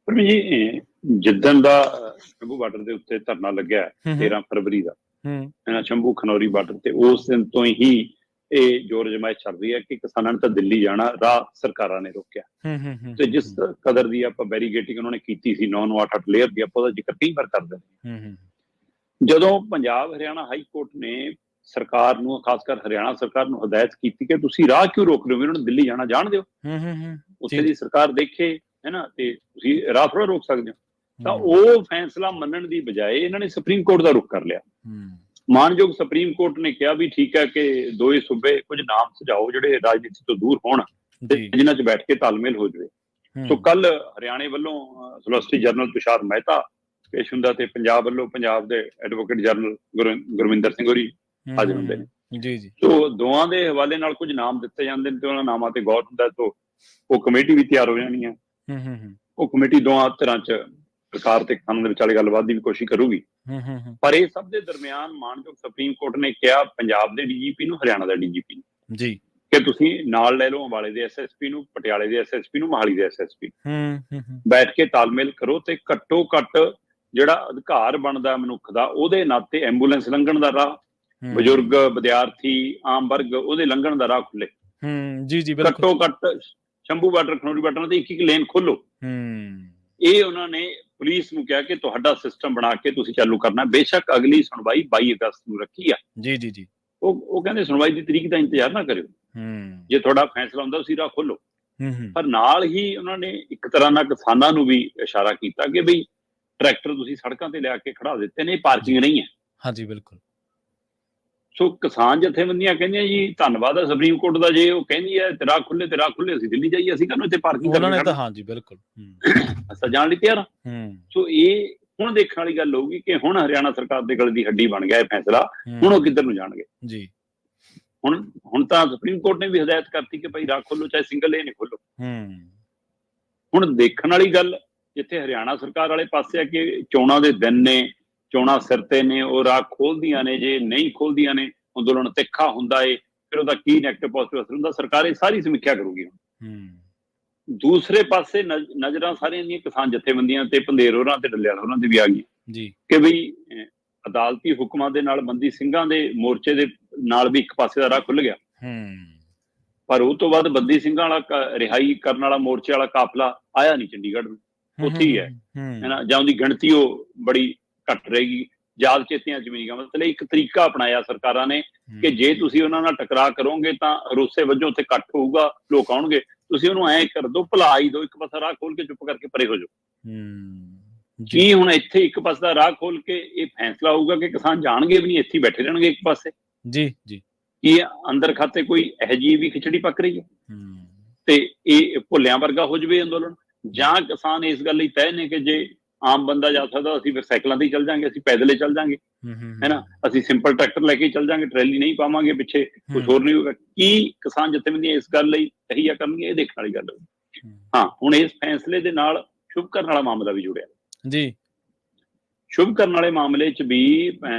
B: ਪਰ ਜੀ ਜਿੱਦਣ ਦਾ ਸ਼ੰਭੂ ਬਾਰਡਰ ਦੇ ਉੱਤੇ ਧਰਨਾ ਲੱਗਿਆ 13 ਫਰਵਰੀ ਦਾ, ਸ਼ੰਭੂ ਖਨੌਰੀ ਬਾਰਡਰ ਤੇ, ਉਸ ਦਿਨ ਤੋਂ ਹੀ ਇਹ ਜ਼ੋਰ ਜਮਾਇਸ਼ ਚੱਲ ਰਹੀ ਹੈ ਕਿ ਕਿਸਾਨਾਂ ਨੇ ਤਾਂ ਦਿੱਲੀ ਜਾਣਾ, ਰਾਹ ਸਰਕਾਰਾਂ ਨੇ ਰੋਕਿਆ। ਤੇ ਜਿਸ ਕਦਰ ਦੀ ਆਪਾਂ ਬੈਰੀਗੇਟਿੰਗ ਉਹਨਾਂ ਨੇ ਕੀਤੀ ਸੀ 9-8 ਲੇਅਰ ਦੀ, ਆਪਾਂ ਉਹਦਾ ਜ਼ਿਕਰ ਕਈ ਵਾਰ ਕਰਦੇ ਨੇ। ਜਦੋਂ ਪੰਜਾਬ ਹਰਿਆਣਾ ਹਾਈ ਕੋਰਟ ਨੇ ਸਰਕਾਰ ਨੂੰ, ਖਾਸ ਕਰ ਹਰਿਆਣਾ ਸਰਕਾਰ ਨੂੰ ਹਦਾਇਤ ਕੀਤੀ ਕਿ ਤੁਸੀਂ ਰਾਹ ਕਿਉਂ ਰੋਕ ਰਹੇ ਹੋ, ਉਹਨਾਂ ਨੂੰ ਦਿੱਲੀ ਜਾਣਾ ਜਾਣ ਦਿਓ, ਉੱਥੇ ਦੀ ਸਰਕਾਰ ਦੇਖੇ, ਹੈ ਨਾ, ਤੇ ਤੁਸੀਂ ਰਾਹ ਥੋੜਾ ਰੋਕ ਸਕਦੇ ਹੋ, ਤਾਂ ਉਹ ਫੈਸਲਾ ਮੰਨਣ ਦੀ ਬਜਾਏ ਇਹਨਾਂ ਨੇ ਸੁਪਰੀਮ ਕੋਰਟ ਦਾ ਰੁਖ ਕਰ ਲਿਆ। ਮਾਨਯੋਗ ਸੁਪਰੀਮ ਕੋਰਟ ਨੇ ਕਿਹਾ ਵੀ ਠੀਕ ਹੈ ਕਿ ਦੋਏ ਸੂਬੇ ਕੁਝ ਨਾਮ ਸੁਝਾਓ ਜਿਹੜੇ ਰਾਜਨੀਤੀ ਤੋਂ ਦੂਰ ਹੋਣ ਤੇ ਜਿਨ੍ਹਾਂ 'ਚ ਬੈਠ ਕੇ ਤਾਲਮੇਲ ਹੋ ਜਾਵੇ। ਸੋ ਕੱਲ ਹਰਿਆਣੇ ਵੱਲੋਂ ਸੋਲਿਸਿਟਰ ਜਨਰਲ ਤੁਸ਼ਾਰ ਮਹਿਤਾ ਪੇਸ਼ ਹੁੰਦਾ ਤੇ ਪੰਜਾਬ ਵੱਲੋਂ ਪੰਜਾਬ ਦੇ ਐਡਵੋਕੇਟ ਜਨਰਲ ਗੁਰਵਿੰਦਰ ਸਿੰਘ ਹੋਰੀ ਹਾਜ਼ਰ ਹੁੰਦੇ ਨੇ।
A: ਜੀ ਜੀ।
B: ਸੋ ਦੋਵਾਂ ਦੇ ਹਵਾਲੇ ਨਾਲ ਕੁਝ ਨਾਮ ਦਿੱਤੇ ਜਾਂਦੇ ਨੇ ਤੇ ਉਹਨਾਂ ਨਾਮਾਂ ਤੇ ਗੌਰ ਹੁੰਦਾ ਤੋਂ ਉਹ ਕਮੇਟੀ ਵੀ ਤਿਆਰ ਹੋ ਜਾਣੀ ਹੈ। ਉਹ ਕਮੇਟੀ ਦੋਵਾਂ ਤਰ੍ਹਾਂ ਚ ਸਰਕਾਰ ਤੇ ਕਿਸਾਨਾਂ ਦੇ ਵਿਚਾਲੇ ਗੱਲਬਾਤ ਦੀ ਵੀ ਕੋਸ਼ਿਸ਼ ਕਰੂਗੀ। ਪਰ ਇਹ ਸਭ ਦੇ ਦਰਮਿਆਨ ਮਾਨਯੋਗ ਸੁਪਰੀਮ ਕੋਰਟ ਨੇ ਕਿਹਾ ਪੰਜਾਬ ਦੇ ਡੀਜੀਪੀ ਨੂੰ, ਹਰਿਆਣਾ ਦਾ ਡੀਜੀਪੀ ਨੂੰ
A: ਜੀ
B: ਕਿ ਤੁਸੀਂ ਨਾਲ ਲੈ ਲਓ ਅੰਬਾਲੇ ਦੇ ਐਸਐਸਪੀ ਨੂੰ, ਪਟਿਆਲੇ ਦੇ ਐਸਐਸਪੀ ਨੂੰ, ਮੋਹਾਲੀ ਦੇ ਐਸਐਸਪੀ ਬੈਠ ਕੇ ਤਾਲਮੇਲ ਕਰੋ ਤੇ ਘੱਟੋ ਘੱਟ ਜਿਹੜਾ ਅਧਿਕਾਰ ਬਣਦਾ ਮਨੁੱਖ ਦਾ ਉਹਦੇ ਨਾਤੇ ਐਂਬੂਲੈਂਸ ਲੰਘਣ ਦਾ ਰਾਹ, ਬਜ਼ੁਰਗ, ਵਿਦਿਆਰਥੀ, ਆਮ ਵਰਗ ਉਹਦੇ ਲੰਘਣ ਦਾ ਰਾਹ ਖੁੱਲੇ।
A: ਜੀ ਜੀ
B: ਘੱਟੋ ਘੱਟ ਸ਼ੰਭੂ ਬਾਰਡਰ, ਖਨੌਰੀ ਬਾਰਡਰ ਤੇ ਇੱਕ ਲੇਨ ਖੋਲੋ। ਇਹ ਉਹਨਾਂ ਨੇ ਪੁਲਿਸ ਨੂੰ ਕਿਹਾ ਕਿ ਤੁਹਾਡਾ ਸਿਸਟਮ ਬਣਾ ਕੇ ਤੁਸੀਂ ਚਾਲੂ ਕਰਨਾ। ਬੇਸ਼ੱਕ ਅਗਲੀ ਸੁਣਵਾਈ 22 ਅਗਸਤ ਨੂੰ ਰੱਖੀ ਆ। ਜੀ ਜੀ ਜੀ। ਉਹ ਕਹਿੰਦੇ ਸੁਣਵਾਈ ਦੀ ਤਰੀਕ ਦਾ ਇੰਤਜ਼ਾਰ ਨਾ ਕਰਿਓ, ਜੇ ਤੁਹਾਡਾ ਫੈਸਲਾ ਹੁੰਦਾ ਤੁਸੀਂ ਰਾਹ ਖੋਲੋ। ਪਰ ਨਾਲ ਹੀ ਉਹਨਾਂ ਨੇ ਇੱਕ ਤਰ੍ਹਾਂ ਨਾਲ ਕਿਸਾਨਾਂ ਨੂੰ ਵੀ ਇਸ਼ਾਰਾ ਕੀਤਾ ਕਿ ਬਈ ਟਰੈਕਟਰ ਤੁਸੀਂ ਸੜਕਾਂ ਤੇ ਲਿਆ ਕੇ ਖੜਾ ਦਿੱਤੇ ਨੇ, ਪਾਰਕਿੰਗ ਨਹੀਂ ਹੈ। ਹਾਂਜੀ ਬਿਲਕੁਲ। ਸੋ ਕਿਸਾਨ ਜਥੇਬੰਦੀਆਂ ਕਹਿੰਦੀਆਂ ਜੀ ਧੰਨਵਾਦ ਹੈ ਸੁਪਰੀਮ ਕੋਰਟ ਦਾ, ਜੇ ਉਹ ਕਹਿੰਦੀ ਹੈ ਤੇ ਰਾਹ ਖੁੱਲੇ ਤੇ ਰਾਹ ਖੁੱਲੇ, ਅਸੀਂ ਦਿੱਲੀ ਜਾਈਏ, ਅਸੀਂ ਕਹਿੰਦੇ ਇੱਥੇ ਪਾਰਕਿੰਗ ਕਰਕੇ ਹਾਂਜੀ ਬਿਲਕੁਲ ਅਸਾਂ ਜਾਣ ਲਈ ਤਿਆਰ ਹਾਂ। ਸੋ ਇਹ ਹੁਣ ਦੇਖਣ ਵਾਲੀ ਗੱਲ ਹੋਊਗੀ ਕਿ ਹੁਣ ਹਰਿਆਣਾ ਸਰਕਾਰ ਦੇ ਗਲੇ ਦੀ ਹੱਡੀ ਬਣ ਗਿਆ ਇਹ ਫੈਸਲਾ, ਹੁਣ ਉਹ ਕਿੱਧਰ ਨੂੰ ਜਾਣਗੇ ਜੀ। ਹੁਣ ਤਾਂ ਸੁਪਰੀਮ ਕੋਰਟ ਨੇ ਵੀ ਹਦਾਇਤ ਕਰਤੀ ਕਿ ਭਾਈ ਰਾਹ ਖੋਲੋ, ਚਾਹੇ ਸਿੰਗਲ ਲੇਨ ਹੀ ਖੋਲੋ। ਹੁਣ ਦੇਖਣ ਵਾਲੀ ਗੱਲ ਜਿੱਥੇ ਹਰਿਆਣਾ ਸਰਕਾਰ ਵਾਲੇ ਪਾਸੇ ਆ ਕਿ ਚੋਣਾਂ ਦੇ ਦਿਨ ਨੇ, ਚੋਣਾਂ ਸਿਰ ਤੇ ਨੇ, ਉਹ ਰਾਹ ਖੋਲਦੀਆਂ ਨੇ, ਜੇ ਨਹੀਂ ਖੋਲਦੀਆਂ ਨੇ ਅੰਦੋਲਨ ਤਿੱਖਾ ਹੁੰਦਾ ਏ, ਫਿਰ ਉਹਦਾ ਕੀ ਨੈਗੇਟਿਵ ਪੋਜ਼ਿਟਿਵ ਅਸਰ ਹੁੰਦਾ, ਸਰਕਾਰ ਇਹ ਸਾਰੀ ਸਮੀਖਿਆ ਕਰੂਗੀ। ਹੁਣ ਦੂਸਰੇ ਪਾਸੇ ਨਜ਼ਰਾਂ ਸਾਰੀਆਂ ਦੀਆਂ ਕਿਸਾਨ ਜਥੇਬੰਦੀਆਂ ਤੇ ਪੰਧੇਰ ਹੋਰਾਂ ਤੇ ਡੱਲੇਵਾਲ ਹੋਰਾਂ ਦੀ ਵੀ ਆ ਗਈ ਜੀ ਕਿ ਬਈ ਅਦਾਲਤੀ ਹੁਕਮਾਂ ਦੇ ਨਾਲ ਬੰਦੀ ਸਿੰਘਾਂ ਦੇ ਮੋਰਚੇ ਦੇ ਨਾਲ ਵੀ ਇੱਕ ਪਾਸੇ ਦਾ ਰਾਹ ਖੁੱਲ ਗਿਆ। ਪਰ ਉਹ ਤੋਂ ਬਾਅਦ ਬੰਦੀ ਸਿੰਘਾਂ ਵਾਲਾ ਰਿਹਾਈ ਕਰਨ ਵਾਲਾ ਮੋਰਚੇ ਵਾਲਾ ਕਾਫਲਾ ਆਇਆ ਨਹੀਂ ਚੰਡੀਗੜ੍ਹ ਨੂੰ, ਉੱਥੇ ਹੀ ਹੈ ਨਾ, ਜਾਂ ਉਹਦੀ ਗਿਣਤੀ ਉਹ ਬੜੀ ਘੱਟ ਰਹੇਗੀ, ਯਾਦ ਚੇਤਿਆਂ ਚ ਵੀ ਨਹੀਂ ਗਾ। ਮਤਲਬ ਇੱਕ ਤਰੀਕਾ ਅਪਣਾਇਆ ਸਰਕਾਰਾਂ ਨੇ ਕਿ ਜੇ ਤੁਸੀਂ ਉਹਨਾਂ ਨਾਲ ਟਕਰਾਅ ਕਰੋਗੇ ਤਾਂ ਰੋਸੇ ਵਜੋਂ ਉੱਥੇ ਇਕੱਠ ਹੋਊਗਾ, ਲੋਕ ਆਉਣਗੇ, ਤੁਸੀਂ ਉਹਨੂੰ ਐਂ ਕਰ ਦੋ, ਭੁਲਾ ਹੀ ਦੋ, ਇੱਕ ਪਾਸਾ ਰਾਹ ਖੋਲ ਕੇ ਚੁੱਪ ਕਰਕੇ ਪਰੇ ਹੋ ਜਾਓ। ਕੀ ਹੁਣ ਇੱਥੇ ਇੱਕ ਪਾਸੇ ਦਾ ਰਾਹ ਖੋਲ ਕੇ ਇਹ ਫੈਸਲਾ ਹੋਊਗਾ ਕਿ ਕਿਸਾਨ ਜਾਣਗੇ ਵੀ ਨਹੀਂ, ਇੱਥੇ ਬੈਠੇ ਰਹਿਣਗੇ ਇੱਕ ਪਾਸੇ ਜੀ ਜੀ। ਕੀ ਅੰਦਰ ਖਾਤੇ ਕੋਈ ਇਹੋ ਜਿਹੀ ਵੀ ਖਿਚੜੀ ਪੱਕ ਰਹੀ ਹੈ ਤੇ ਇਹ ਭੁੱਲਿਆਂ ਵਰਗਾ ਹੋ ਜਾਵੇ ਅੰਦੋਲਨ, ਜਾਂ ਕਿਸਾਨ ਇਸ ਗੱਲ ਲਈ ਤੈਅ ਨੇ ਕਿ ਜੇ ਆਮ ਬੰਦਾ ਜਾ ਸਕਦਾ ਅਸੀਂ ਫਿਰ ਸਾਈਕਲਾਂ ਤੇ ਹੀ ਚੱਲ ਜਾਾਂਗੇ, ਅਸੀਂ ਪੈਦਲੇ ਚੱਲ ਜਾਾਂਗੇ, ਹੈ ਨਾ, ਅਸੀਂ ਸਿੰਪਲ ਟਰੈਕਟਰ ਲੈ ਕੇ ਚੱਲ ਜਾਾਂਗੇ, ਟਰੈਲੀ ਨਹੀਂ ਪਾਵਾਂਗੇ ਪਿੱਛੇ, ਕੁਛ ਹੋਰ ਨਹੀਂ ਹੋਊਗਾ। ਕੀ ਕਿਸਾਨ ਜਥੇਬੰਦੀਆਂ ਇਸ ਗੱਲ ਲਈ ਤਹੀਆ ਕਰਨਗੇ, ਇਹ ਦੇਖਣ ਵਾਲੀ ਗੱਲ ਹੋਊਗੀ। ਹਾਂ, ਹੁਣ ਇਸ ਫੈਸਲੇ ਦੇ ਨਾਲ ਸ਼ੁਭ ਕਰਨ ਵਾਲਾ ਮਾਮਲਾ ਵੀ ਜੁੜਿਆ ਜੀ। ਸ਼ੁਭ ਕਰਨ ਵਾਲੇ ਮਾਮਲੇ 'ਚ ਵੀ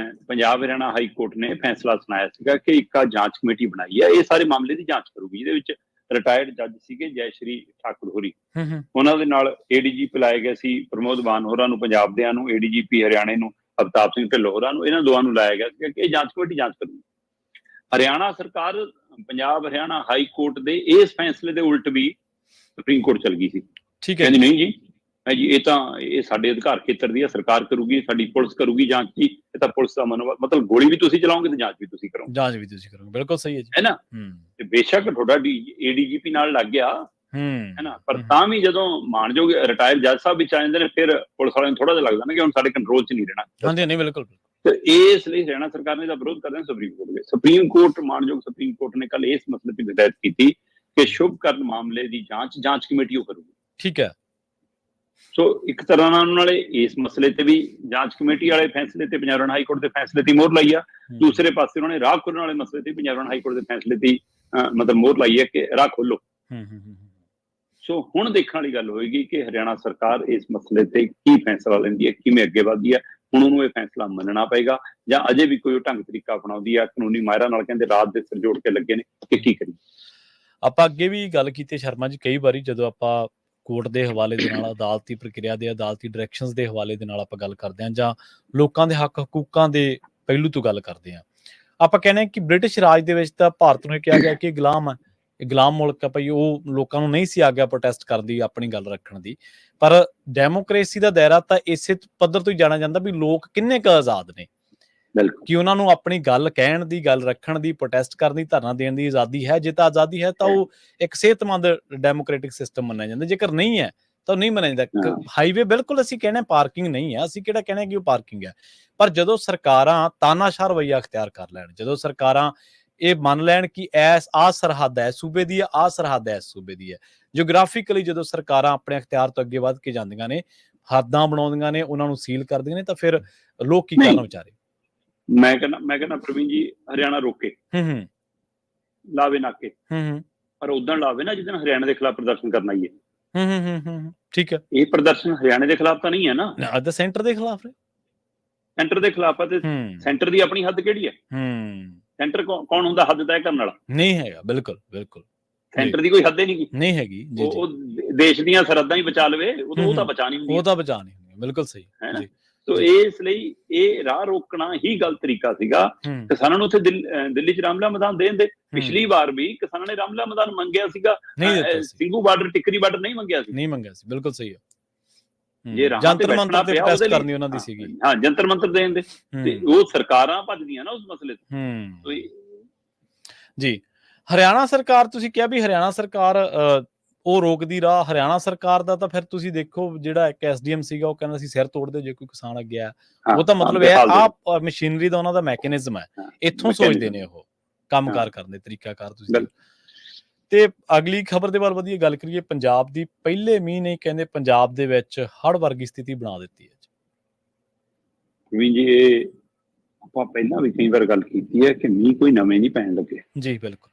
B: ਪੰਜਾਬ ਹਰਿਆਣਾ ਹਾਈ ਕੋਰਟ ਨੇ ਫੈਸਲਾ ਸੁਣਾਇਆ ਸੀਗਾ ਕਿ ਇੱਕ ਜਾਂਚ ਕਮੇਟੀ ਬਣਾਈ ਹੈ, ਇਹ ਸਾਰੇ ਮਾਮਲੇ ਦੀ ਜਾਂਚ ਕਰੂਗੀ। ਜਿਹਦੇ ਵਿੱਚ ਰਿਟਾਇਰਡ ਜੱਜ ਸੀਗੇ ਜੈ ਸ਼੍ਰੀ ਠਾਕੁਰ ਹੋਰੀ, ਉਹਨਾਂ ਦੇ ਨਾਲ ਏਡੀਜੀਪੀ ਲਾਏ ਗਏ ਸੀ ਪ੍ਰਮੋਦ ਬਾਨ ਹੋਰਾਂ ਨੂੰ ਪੰਜਾਬ ਦਿਆਂ ਨੂੰ, ਏਡੀਜੀਪੀ ਹਰਿਆਣੇ ਨੂੰ ਅਵਤਾਰ ਸਿੰਘ ਢਿੱਲੋਂ ਹੋਰਾਂ ਨੂੰ, ਇਹਨਾਂ ਦੋਵਾਂ ਨੂੰ ਲਾਇਆ ਗਿਆ ਸੀ ਕਿ ਇਹ ਜਾਂਚ ਕਮੇਟੀ ਜਾਂਚ ਕਰੂਗੀ। ਹਰਿਆਣਾ ਸਰਕਾਰ ਪੰਜਾਬ ਹਰਿਆਣਾ ਹਾਈ ਕੋਰਟ ਦੇ ਇਸ ਫੈਸਲੇ ਦੇ ਉਲਟ ਵੀ ਸੁਪਰੀਮ ਕੋਰਟ ਚਲ ਗਈ ਸੀ। ਠੀਕ ਹੈ, ਕਹਿੰਦੀ ਨਹੀਂ ਜੀ ਇਹ ਸਾਡੇ ਅਧਿਕਾਰ ਖੇਤਰ ਦੀ ਹੈ, ਸਰਕਾਰ ਕਰੂਗੀ, ਸਾਡੀ ਪੁਲਿਸ ਕਰੂਗੀ ਜਾਂਚ ਦੀ, ਇਹ ਤਾਂ ਪੁਲਿਸ ਦਾ ਮਤਲਬ ਗੋਲੀ ਵੀ ਤੁਸੀਂ ਚਲਾਓਗੇ ਤੇ ਜਾਂਚ ਵੀ ਤੁਸੀਂ ਕਰੋਗੇ। ਬਿਲਕੁਲ ਸਹੀ ਹੈ ਜੀ, ਹੈ ਨਾ। ਤੇ ਬੇਸ਼ੱਕ ਤੁਹਾਡਾ ਏਡੀਜੀਪੀ ਨਾਲ ਲੱਗ ਗਿਆ, ਹੈ ਨਾ, ਪਰ ਤਾਂ ਵੀ ਜਦੋਂ ਮਾਨਯੋਗ ਰਿਟਾਇਰ ਜੱਜ ਸਾਹਿਬ ਵਿੱਚ ਆ ਜਾਂਦੇ ਨੇ, ਫਿਰ ਪੁਲਿਸ ਵਾਲਿਆਂ ਨੂੰ ਥੋੜਾ ਜਿਹਾ ਲੱਗਦਾ ਨਾ ਕਿ ਹੁਣ ਸਾਡੇ ਕੰਟਰੋਲ 'ਚ ਨਹੀਂ ਰਹਿਣਾ। ਹਾਂਜੀ ਨਹੀਂ ਬਿਲਕੁਲ। ਤੇ ਇਸ ਲਈ ਹਰਿਆਣਾ ਸਰਕਾਰ ਨੇ ਦਾ ਵਿਰੋਧ ਕਰਦੇ ਸੁਪਰੀਮ ਕੋਰਟ ਦੇ। ਸੁਪਰੀਮ ਕੋਰਟ, ਮਾਨਯੋਗ ਸੁਪਰੀਮ ਕੋਰਟ ਨੇ ਕੱਲ ਇਸ ਮਸਲੇ ਤੇ ਹਦਾਇਤ ਕੀਤੀ ਕਿ ਸ਼ੁਭ ਕਰਨ ਮਾਮਲੇ ਦੀ ਜਾਂਚ ਕਮੇਟੀ ਉਹ ਕਰੂਗੀ। ਠੀਕ ਹੈ। ਸੋ ਇੱਕ ਤਰ੍ਹਾਂ ਨਾਲ ਉਹਨਾਂ ਨੇ ਇਸ ਮਸਲੇ ਤੇ ਵੀ ਜਾਂਚ ਕਮੇਟੀ ਵਾਲੇ ਫੈਸਲੇ ਤੇ ਪੰਜਾਬ ਹਰਿਆਣਾ ਹਾਈ ਕੋਰਟ ਦੇ ਫੈਸਲੇ ਤੇ ਮੋਹਰ ਲਾਈ ਆ, ਦੂਸਰੇ ਪਾਸੇ ਉਹਨਾਂ ਨੇ ਰਾਹ ਖੋਲਣ ਵਾਲੇ ਮਸਲੇ ਤੇ ਪੰਜਾਬ ਹਰਿਆਣਾ ਹਾਈ ਕੋਰਟ ਦੇ ਫੈਸਲੇ ਤੇ ਮਤਲਬ ਮੋਹਰ ਲਾਈ ਹੈ ਕਿ ਰਾਹ ਖੋਲੋ। ਸੋ ਹੁਣ ਦੇਖਣ ਵਾਲੀ ਗੱਲ ਹੋਏਗੀ ਕਿ ਹਰਿਆਣਾ ਸਰਕਾਰ ਇਸ ਮਸਲੇ ਤੇ ਕੀ ਫੈਸਲਾ ਲੈਂਦੀ ਹੈ, ਕਿਵੇਂ ਅੱਗੇ ਵਧਦੀ ਹੈ। ਹੁਣ ਉਹਨੂੰ ਇਹ ਫੈਸਲਾ ਮੰਨਣਾ ਪਏਗਾ ਜਾਂ ਅਜੇ ਵੀ ਕੋਈ ਢੰਗ ਤਰੀਕਾ ਅਪਣਾਉਂਦੀ ਹੈ, ਕਾਨੂੰਨੀ ਮਾਹਿਰਾਂ ਨਾਲ ਕਹਿੰਦੇ ਰਾਤ ਦੇ ਸਿਰ ਜੋੜ ਕੇ ਲੱਗੇ ਨੇ ਕਿ ਕੀ ਕਰੀਏ। ਆਪਾਂ ਅੱਗੇ ਵੀ ਗੱਲ ਕੀਤੀ ਸ਼ਰਮਾ ਜੀ, ਕਈ ਵਾਰੀ ਜਦੋਂ ਆਪਾਂ ਕੋਰਟ ਦੇ ਹਵਾਲੇ ਦੇ ਨਾਲ, ਅਦਾਲਤੀ ਪ੍ਰਕਿਰਿਆ ਦੇ, ਅਦਾਲਤੀ ਡਾਇਰੈਕਸ਼ਨਸ ਦੇ ਹਵਾਲੇ ਦੇ ਨਾਲ ਆਪਾਂ ਗੱਲ ਕਰਦੇ ਹਾਂ, ਜਾਂ ਲੋਕਾਂ ਦੇ ਹੱਕ ਹਕੂਕਾਂ ਦੇ ਪਹਿਲੂ ਤੋਂ ਗੱਲ ਕਰਦੇ ਹਾਂ, ਆਪਾਂ ਕਹਿੰਦੇ ਹਾਂ ਕਿ ਬ੍ਰਿਟਿਸ਼ ਰਾਜ ਦੇ ਵਿੱਚ ਤਾਂ ਭਾਰਤ ਨੂੰ ਇਹ ਕਿਹਾ ਗਿਆ ਕਿ ਗੁਲਾਮ ਹੈ, ਇਹ ਗੁਲਾਮ ਮੁਲਕ ਹੈ ਭਾਈ, ਉਹ ਲੋਕਾਂ ਨੂੰ ਨਹੀਂ ਸੀ ਆਗਿਆ ਪ੍ਰੋਟੈਸਟ ਕਰਨ ਦੀ, ਆਪਣੀ ਗੱਲ ਰੱਖਣ ਦੀ। ਪਰ ਡੈਮੋਕ੍ਰੇਸੀ ਦਾ ਦਾਇਰਾ ਤਾਂ ਇਸੇ ਪੱਧਰ ਤੋਂ ਹੀ ਜਾਣਿਆ ਜਾਂਦਾ ਵੀ ਲੋਕ ਕਿੰਨੇ ਕੁ ਆਜ਼ਾਦ ਨੇ, ਕਿ ਉਹਨਾਂ ਨੂੰ ਆਪਣੀ ਗੱਲ ਕਹਿਣ ਦੀ, ਗੱਲ ਰੱਖਣ ਦੀ, ਪ੍ਰੋਟੈਸਟ ਕਰਨ ਦੀ, ਧਰਨਾ ਦੇਣ ਦੀ ਆਜ਼ਾਦੀ ਹੈ। ਜੇ ਤਾਂ ਆਜ਼ਾਦੀ ਹੈ ਤਾਂ ਉਹ ਇੱਕ ਸਿਹਤਮੰਦ ਡੈਮੋਕ੍ਰੈਟਿਕ ਸਿਸਟਮ ਮੰਨਿਆ ਜਾਂਦਾ, ਜੇਕਰ ਨਹੀਂ ਹੈ ਤਾਂ ਉਹ ਨਹੀਂ ਮੰਨਿਆ ਜਾਂਦਾ। ਹਾਈਵੇ ਬਿਲਕੁਲ ਅਸੀਂ ਕਹਿੰਦੇ ਪਾਰਕਿੰਗ ਨਹੀਂ ਹੈ, ਅਸੀਂ ਕਿਹੜਾ ਕਹਿੰਦੇ ਕਿ ਉਹ ਪਾਰਕਿੰਗ ਹੈ, ਪਰ ਜਦੋਂ ਸਰਕਾਰਾਂ ਤਾਨਾਸ਼ਾਹ ਰਵੱਈਆ ਅਖਤਿਆਰ ਕਰ ਲੈਣ, ਜਦੋਂ ਸਰਕਾਰਾਂ ਇਹ ਮੰਨ ਲੈਣ ਕਿ ਆਹ ਸਰਹੱਦ ਹੈ ਸੂਬੇ ਦੀ, ਆਹ ਸਰਹੱਦ ਹੈ ਇਸ ਸੂਬੇ ਦੀ ਹੈ, ਜਿਓਗ੍ਰਾਫਿਕਲੀ ਜਦੋਂ ਸਰਕਾਰਾਂ ਆਪਣੇ ਅਖਤਿਆਰ ਤੋਂ ਅੱਗੇ ਵੱਧ ਕੇ ਜਾਂਦੀਆਂ ਨੇ,
A: ਹੱਦਾਂ ਬਣਾਉਂਦੀਆਂ ਨੇ, ਉਹਨਾਂ ਨੂੰ ਸੀਲ ਕਰਦੀਆਂ ਨੇ, ਤਾਂ ਫਿਰ ਲੋਕ ਕੀ
B: ਨਹੀਂ।
A: ਕਰਨ ਵਿਚਾਰੇ?
B: ਮੈਂ ਕਹਿੰਦਾ ਪ੍ਰਵੀਨ ਜੀ, ਹਰਿਆਣਾ ਰੋਕੇ, ਲਾਵੇ ਨਾਕੇ, ਪਰ ਉਦਾਂ ਲਾਵੇ ਨਾ ਜਿੱਦਣ ਹਰਿਆਣਾ ਦੇ ਖਿਲਾਫ ਪ੍ਰਦਰਸ਼ਨ ਕਰਨਾ ਹੀ ਹੈ।
A: ਠੀਕ ਹੈ,
B: ਇਹ ਪ੍ਰਦਰਸ਼ਨ ਹਰਿਆਣੇ ਦੇ ਖਿਲਾਫ ਤਾਂ ਨਹੀਂ ਹੈ ਨਾ,
A: ਅੱਜ ਸੈਂਟਰ ਦੇ ਖਿਲਾਫ ਹੈ।
B: ਸੈਂਟਰ ਦੇ ਖਿਲਾਫ ਹੈ, ਤੇ ਸੈਂਟਰ ਦੀ ਆਪਣੀ ਹੱਦ ਕਿਹੜੀ ਹੈ? ਸੈਂਟਰ ਕੌਣ ਹੁੰਦਾ ਹੱਦ ਤੈਅ ਕਰਨ ਵਾਲਾ?
A: ਨਹੀਂ ਹੈਗਾ, ਬਿਲਕੁਲ ਬਿਲਕੁਲ
B: ਸੈਂਟਰ ਦੀ ਕੋਈ ਹੱਦ ਹੀ
A: ਨਹੀਂ ਹੈਗੀ।
B: ਉਹ ਦੇਸ਼ ਦੀਆਂ ਸਰਹੱਦਾਂ ਹੀ ਬਚਾ ਲਵੇ, ਉਹ ਤਾਂ ਬਚਾ ਨਹੀਂ ਹੁੰਦੀ,
A: ਉਹ ਤਾਂ ਬਚਾ ਨਹੀਂ ਹੁੰਦੀ, ਬਿਲਕੁਲ ਸਹੀ
B: ਹੈ ਨਾ। ਸੋ ਇਸ ਲਈ ਇਹ ਰਾਹ ਰੋਕਣਾ ਹੀ ਗਲਤ ਤਰੀਕਾ ਸੀਗਾ। ਕਿਸਾਨਾਂ ਨੂੰ ਉੱਥੇ ਦਿੱਲੀ 'ਚ ਰਾਮਲੀਲਾ ਮੈਦਾਨ ਦੇਣ ਦੇ। ਪਿਛਲੀ ਵਾਰ ਵੀ ਕਿਸਾਨਾਂ ਨੇ ਰਾਮਲੀਲਾ ਮੈਦਾਨ ਮੰਗਿਆ ਸੀਗਾ, ਸਿੰਘੂ ਬਾਰਡਰ, ਟਿੱਕਰੀ ਬਾਰਡਰ ਨਹੀਂ ਮੰਗਿਆ ਸੀ,
A: ਬਿਲਕੁਲ ਸਹੀ ਹੈ।
B: ਜੇ
A: ਜੰਤਰ ਮੰਤਰ ਤੇ ਪ੍ਰੋਟੈਸਟ ਕਰਨੀ ਉਹਨਾਂ ਦੀ ਸੀਗੀ,
B: ਹਾਂ, ਜੰਤਰ ਮੰਤਰ ਦੇਣ ਦੇ, ਤੇ ਉਹ ਸਰਕਾਰਾਂ ਭੱਜਦੀਆਂ ਨਾ ਉਸ ਮਸਲੇ ਤੋਂ।
A: ਜੀ, ਹਰਿਆਣਾ ਸਰਕਾਰ, ਤੁਸੀਂ ਕਿਹਾ ਵੀ ਹਰਿਆਣਾ ਸਰਕਾਰ ਉਹ ਰੋਕਦੀ ਰਾਹ, ਹਰਿਆਣਾ ਸਰਕਾਰ ਦਾ ਤਾਂ ਫਿਰ ਤੁਸੀਂ ਦੇਖੋ, ਜਿਹੜਾ ਇੱਕ SDM ਸੀਗਾ ਉਹ ਕਹਿੰਦਾ ਸੀ ਸਿਰ ਤੋੜ ਦਿਓ ਜੇ ਕੋਈ ਕਿਸਾਨ ਅੱਗੇ ਆ, ਉਹ ਤਾਂ ਮਤਲਬ ਇਹ ਆ ਮਸ਼ੀਨਰੀ ਦਾ ਉਹਨਾਂ ਦਾ ਮੈਕੈਨਿਜ਼ਮ ਹੈ, ਇੱਥੋਂ ਸੋਚਦੇ ਨੇ ਉਹ ਕੰਮਕਾਰ ਕਰਨ ਦੇ ਤਰੀਕਾਕਾਰ। ਤੁਸੀਂ ਤੇ ਅਗਲੀ ਖਬਰ ਦੇ ਬਾਰੇ ਵਧੀਆ ਗੱਲ ਕਰੀਏ, ਪੰਜਾਬ ਦੀ ਪਹਿਲੇ ਮੀਂਹ ਨੇ ਕਹਿੰਦੇ ਪੰਜਾਬ ਦੇ ਵਿੱਚ ਹੜ੍ਹ ਵਰਗੀ ਸਥਿਤੀ ਬਣਾ ਦਿੱਤੀ ਹੈ
B: ਜੀ। ਇਹ ਆਪਾਂ ਪਹਿਲਾਂ ਵੀ ਕਈ ਵਾਰ ਗੱਲ ਕੀਤੀ ਹੈ ਕਿ ਮੀਂਹ ਕੋਈ ਨਵੇਂ ਨਹੀਂ ਪੈਣ ਲੱਗੇ
A: ਜੀ, ਬਿਲਕੁਲ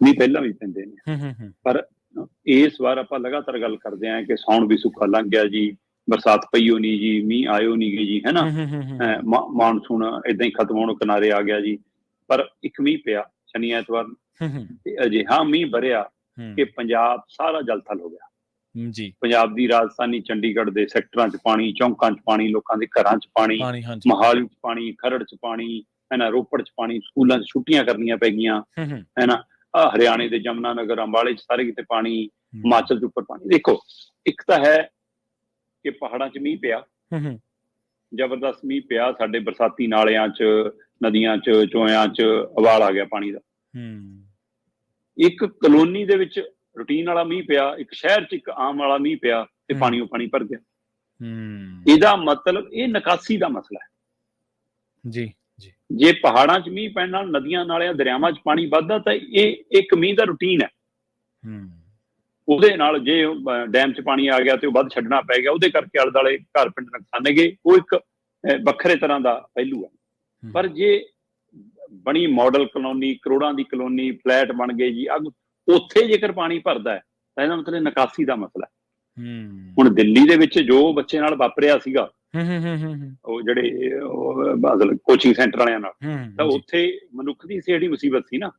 B: ਮੀਂਹ ਪਹਿਲਾਂ ਵੀ ਪੈਂਦੇ ਨੇ, ਪਰ ਇਸ ਵਾਰ ਆਪਾਂ ਲਗਾਤਾਰ ਗੱਲ ਕਰਦੇ ਆਂ ਕਿ ਸਾਉਣ ਵੀ ਸੁੱਕਾ ਲੰਘ ਗਿਆ ਜੀ, ਬਰਸਾਤ ਪਈਓ ਨਹੀਂ ਜੀ, ਮੀਂਹ ਆਇਓ ਨਹੀਂ ਗਈ ਜੀ, ਹੈ ਨਾ, ਮਾਨਸੂਨ ਏਦਾਂ ਹੀ ਖਤਮ ਹੋਣ ਕਿਨਾਰੇ ਆ ਗਿਆ ਜੀ। ਪਰ ਇੱਕ ਮੀਂਹ ਪਿਆ ਸ਼ਨੀ ਐਤਵਾਰ ਤੇ ਅਜਿਹਾ ਮੀਂਹ ਵਰਿਆ ਕਿ ਪੰਜਾਬ ਸਾਰਾ ਜਲਥਲ ਹੋ ਗਿਆ ਜੀ। ਪੰਜਾਬ ਦੀ ਰਾਜਧਾਨੀ ਚੰਡੀਗੜ੍ਹ ਦੇ ਸੈਕਟਰਾਂ 'ਚ ਪਾਣੀ, ਚੌਂਕਾਂ 'ਚ ਪਾਣੀ, ਲੋਕਾਂ ਦੇ ਘਰਾਂ 'ਚ ਪਾਣੀ, ਮੋਹਾਲੀ 'ਚ ਪਾਣੀ, ਖਰੜ 'ਚ ਪਾਣੀ, ਹੈ ਨਾ, ਰੋਪੜ 'ਚ ਪਾਣੀ, ਸਕੂਲਾਂ 'ਚ ਛੁੱਟੀਆਂ ਕਰਨੀਆਂ ਪੈ ਗਈਆਂ, ਹੈ ਨਾ, ਹਰਿਆਣੇ ਦੇ ਜਮਨਾ ਨਗਰ, ਅੰਬਾਲੇ 'ਚ ਸਾਰੇ ਕਿਤੇ ਪਾਣੀ, ਹਿਮਾਚਲ 'ਚ ਉੱਪਰ ਪਾਣੀ। ਦੇਖੋ, ਇੱਕ ਤਾਂ ਹੈ ਕਿ ਪਹਾੜਾਂ 'ਚ ਮੀਂਹ ਪਿਆ, ਜ਼ਬਰਦਸਤ ਮੀਂਹ ਪਿਆ, ਸਾਡੇ ਬਰਸਾਤੀ ਨਾਲਿਆਂ 'ਚ, ਨਦੀਆਂ 'ਚ, ਚੋਇਆਂ 'ਚ ਉਬਾਲ ਆ ਗਿਆ ਪਾਣੀ ਦਾ। ਇੱਕ ਕਲੋਨੀ ਦੇ ਵਿੱਚ ਰੂਟੀਨ ਵਾਲਾ ਮੀਂਹ ਪਿਆ, ਇੱਕ ਸ਼ਹਿਰ 'ਚ ਇੱਕ ਆਮ ਵਾਲਾ ਮੀਂਹ ਪਿਆ, ਤੇ ਪਾਣੀਓ ਪਾਣੀ ਭਰ ਗਿਆ। ਇਹਦਾ ਮਤਲਬ ਇਹ ਨਿਕਾਸੀ ਦਾ ਮਸਲਾ ਹੈ ਜੀ। ਜੇ ਪਹਾੜਾਂ 'ਚ ਮੀਂਹ ਪੈਣ ਨਾਲ ਨਦੀਆਂ, ਨਾਲਿਆਂ, ਦਰਿਆਵਾਂ 'ਚ ਪਾਣੀ ਵੱਧਦਾ, ਤਾਂ ਇਹ ਇੱਕ ਮੀਂਹ ਦਾ ਰੂਟੀਨ ਹੈ। ਉਹਦੇ ਨਾਲ ਜੇ ਡੈਮ 'ਚ ਪਾਣੀ ਆ ਗਿਆ ਤੇ ਉਹ ਵੱਧ ਛੱਡਣਾ ਪੈ ਗਿਆ, ਉਹਦੇ ਕਰਕੇ ਆਲੇ ਦੁਆਲੇ ਘਰ ਪਿੰਡ ਨੁਕਸਾਨੇ ਗਏ, ਉਹ ਇੱਕ ਵੱਖਰੇ ਤਰ੍ਹਾਂ ਦਾ ਪਹਿਲੂ ਹੈ। ਪਰ ਜੇ ਬਣੀ ਮਾਡਲ ਕਲੋਨੀ, ਕਰੋੜਾਂ ਦੀ ਕਲੋਨੀ, ਫਲੈਟ ਬਣ ਗਏ ਜੀ, ਉੱਥੇ ਜੇਕਰ ਪਾਣੀ ਭਰਦਾ ਹੈ ਤਾਂ ਇਹਦਾ ਮਤਲਬ ਨਿਕਾਸੀ ਦਾ ਮਸਲਾ ਹੈ। ਹੁਣ ਦਿੱਲੀ ਦੇ ਵਿੱਚ ਜੋ ਬੱਚੇ ਨਾਲ ਵਾਪਰਿਆ ਸੀਗਾ, ਉਹ ਜਿਹੜੇ ਕੋਚਿੰਗ ਸੈਂਟਰ ਵਾਲਿਆਂ ਨਾਲ, ਤਾਂ ਉੱਥੇ ਮਨੁੱਖ ਦੀ ਜਿਹੜੀ ਮੁਸੀਬਤ ਸੀ ਨਾ,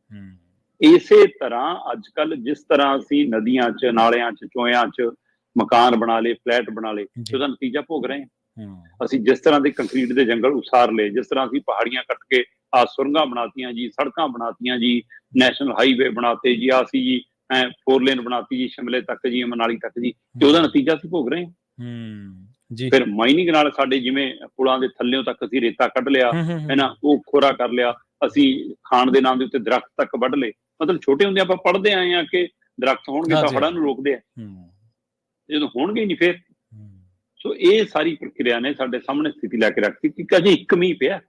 B: ਇਸੇ ਤਰ੍ਹਾਂ ਅੱਜ ਕੱਲ ਜਿਸ ਤਰ੍ਹਾਂ ਅਸੀਂ ਨਦੀਆਂ 'ਚ, ਨਾਲਿਆਂ 'ਚ, ਚੋਇਆਂ 'ਚ ਮਕਾਨ ਬਣਾ ਲਏ, ਫਲੈਟ ਬਣਾ ਲਏ, ਉਹਦਾ ਨਤੀਜਾ ਭੋਗ ਰਹੇ ਹਾਂ। ਅਸੀਂ ਜਿਸ ਤਰ੍ਹਾਂ ਦੇ ਕੰਕਰੀਟ ਦੇ ਜੰਗਲ ਉਸਾਰ ਲਏ, ਜਿਸ ਤਰ੍ਹਾਂ ਅਸੀਂ ਪਹਾੜੀਆਂ ਕੱਟ ਕੇ ਸੁਰੰਗਾਂ ਬਣਾਤੀਆਂ ਜੀ, ਸੜਕਾਂ ਬਣਾਤੀਆਂ ਜੀ, ਨੈਸ਼ਨਲ ਹਾਈਵੇ ਬਣਾਤੇ ਜੀ, ਅਸੀਂ ਜੀ 4 ਲੇਨ ਬਣਾਤੀ ਜੀ, ਸ਼ਿਮਲੇ ਤੱਕ ਜੀ, ਮਨਾਲੀ ਤੱਕ ਜੀ, ਤੇ ਉਹਦਾ ਨਤੀਜਾ ਅਸੀਂ ਭੋਗ ਰਹੇ ਹਾਂ। ਫਿਰ ਮਾਈਨਿੰਗ ਨਾਲ ਸਾਡੇ ਜਿਵੇਂ ਪੁਲਾਂ ਦੇ ਥੱਲਿਓਂ ਤੱਕ ਅਸੀਂ ਰੇਤਾ ਕੱਢ ਲਿਆ, ਹੈ ਨਾ, ਉਹ ਖੋਰਾ ਕਰ ਲਿਆ, ਅਸੀਂ ਖਾਣ ਦੇ ਨਾਮ ਦੇ ਉੱਤੇ ਦਰਖਤ ਤੱਕ ਵੱਢ ਲਏ। ਮਤਲਬ ਛੋਟੇ ਹੁੰਦੇ ਆਪਾਂ ਪੜ੍ਹਦੇ ਆਏ ਆ ਕਿ ਦਰਖਤ ਹੋਣਗੇ ਤਾਂ ਹੜ੍ਹਾਂ ਨੂੰ ਰੋਕਦੇ ਆ, ਜਦੋਂ ਹੋਣਗੇ ਨਹੀਂ ਫਿਰ। ਸੋ ਇਹ ਸਾਰੀ ਪ੍ਰਕਿਰਿਆ ਨੇ ਸਾਡੇ ਸਾਹਮਣੇ ਸਥਿਤੀ ਲੈ ਕੇ ਰੱਖੀ ਕਿ ਅਜੇ ਇੱਕ ਮੀਂਹ ਪਿਆ,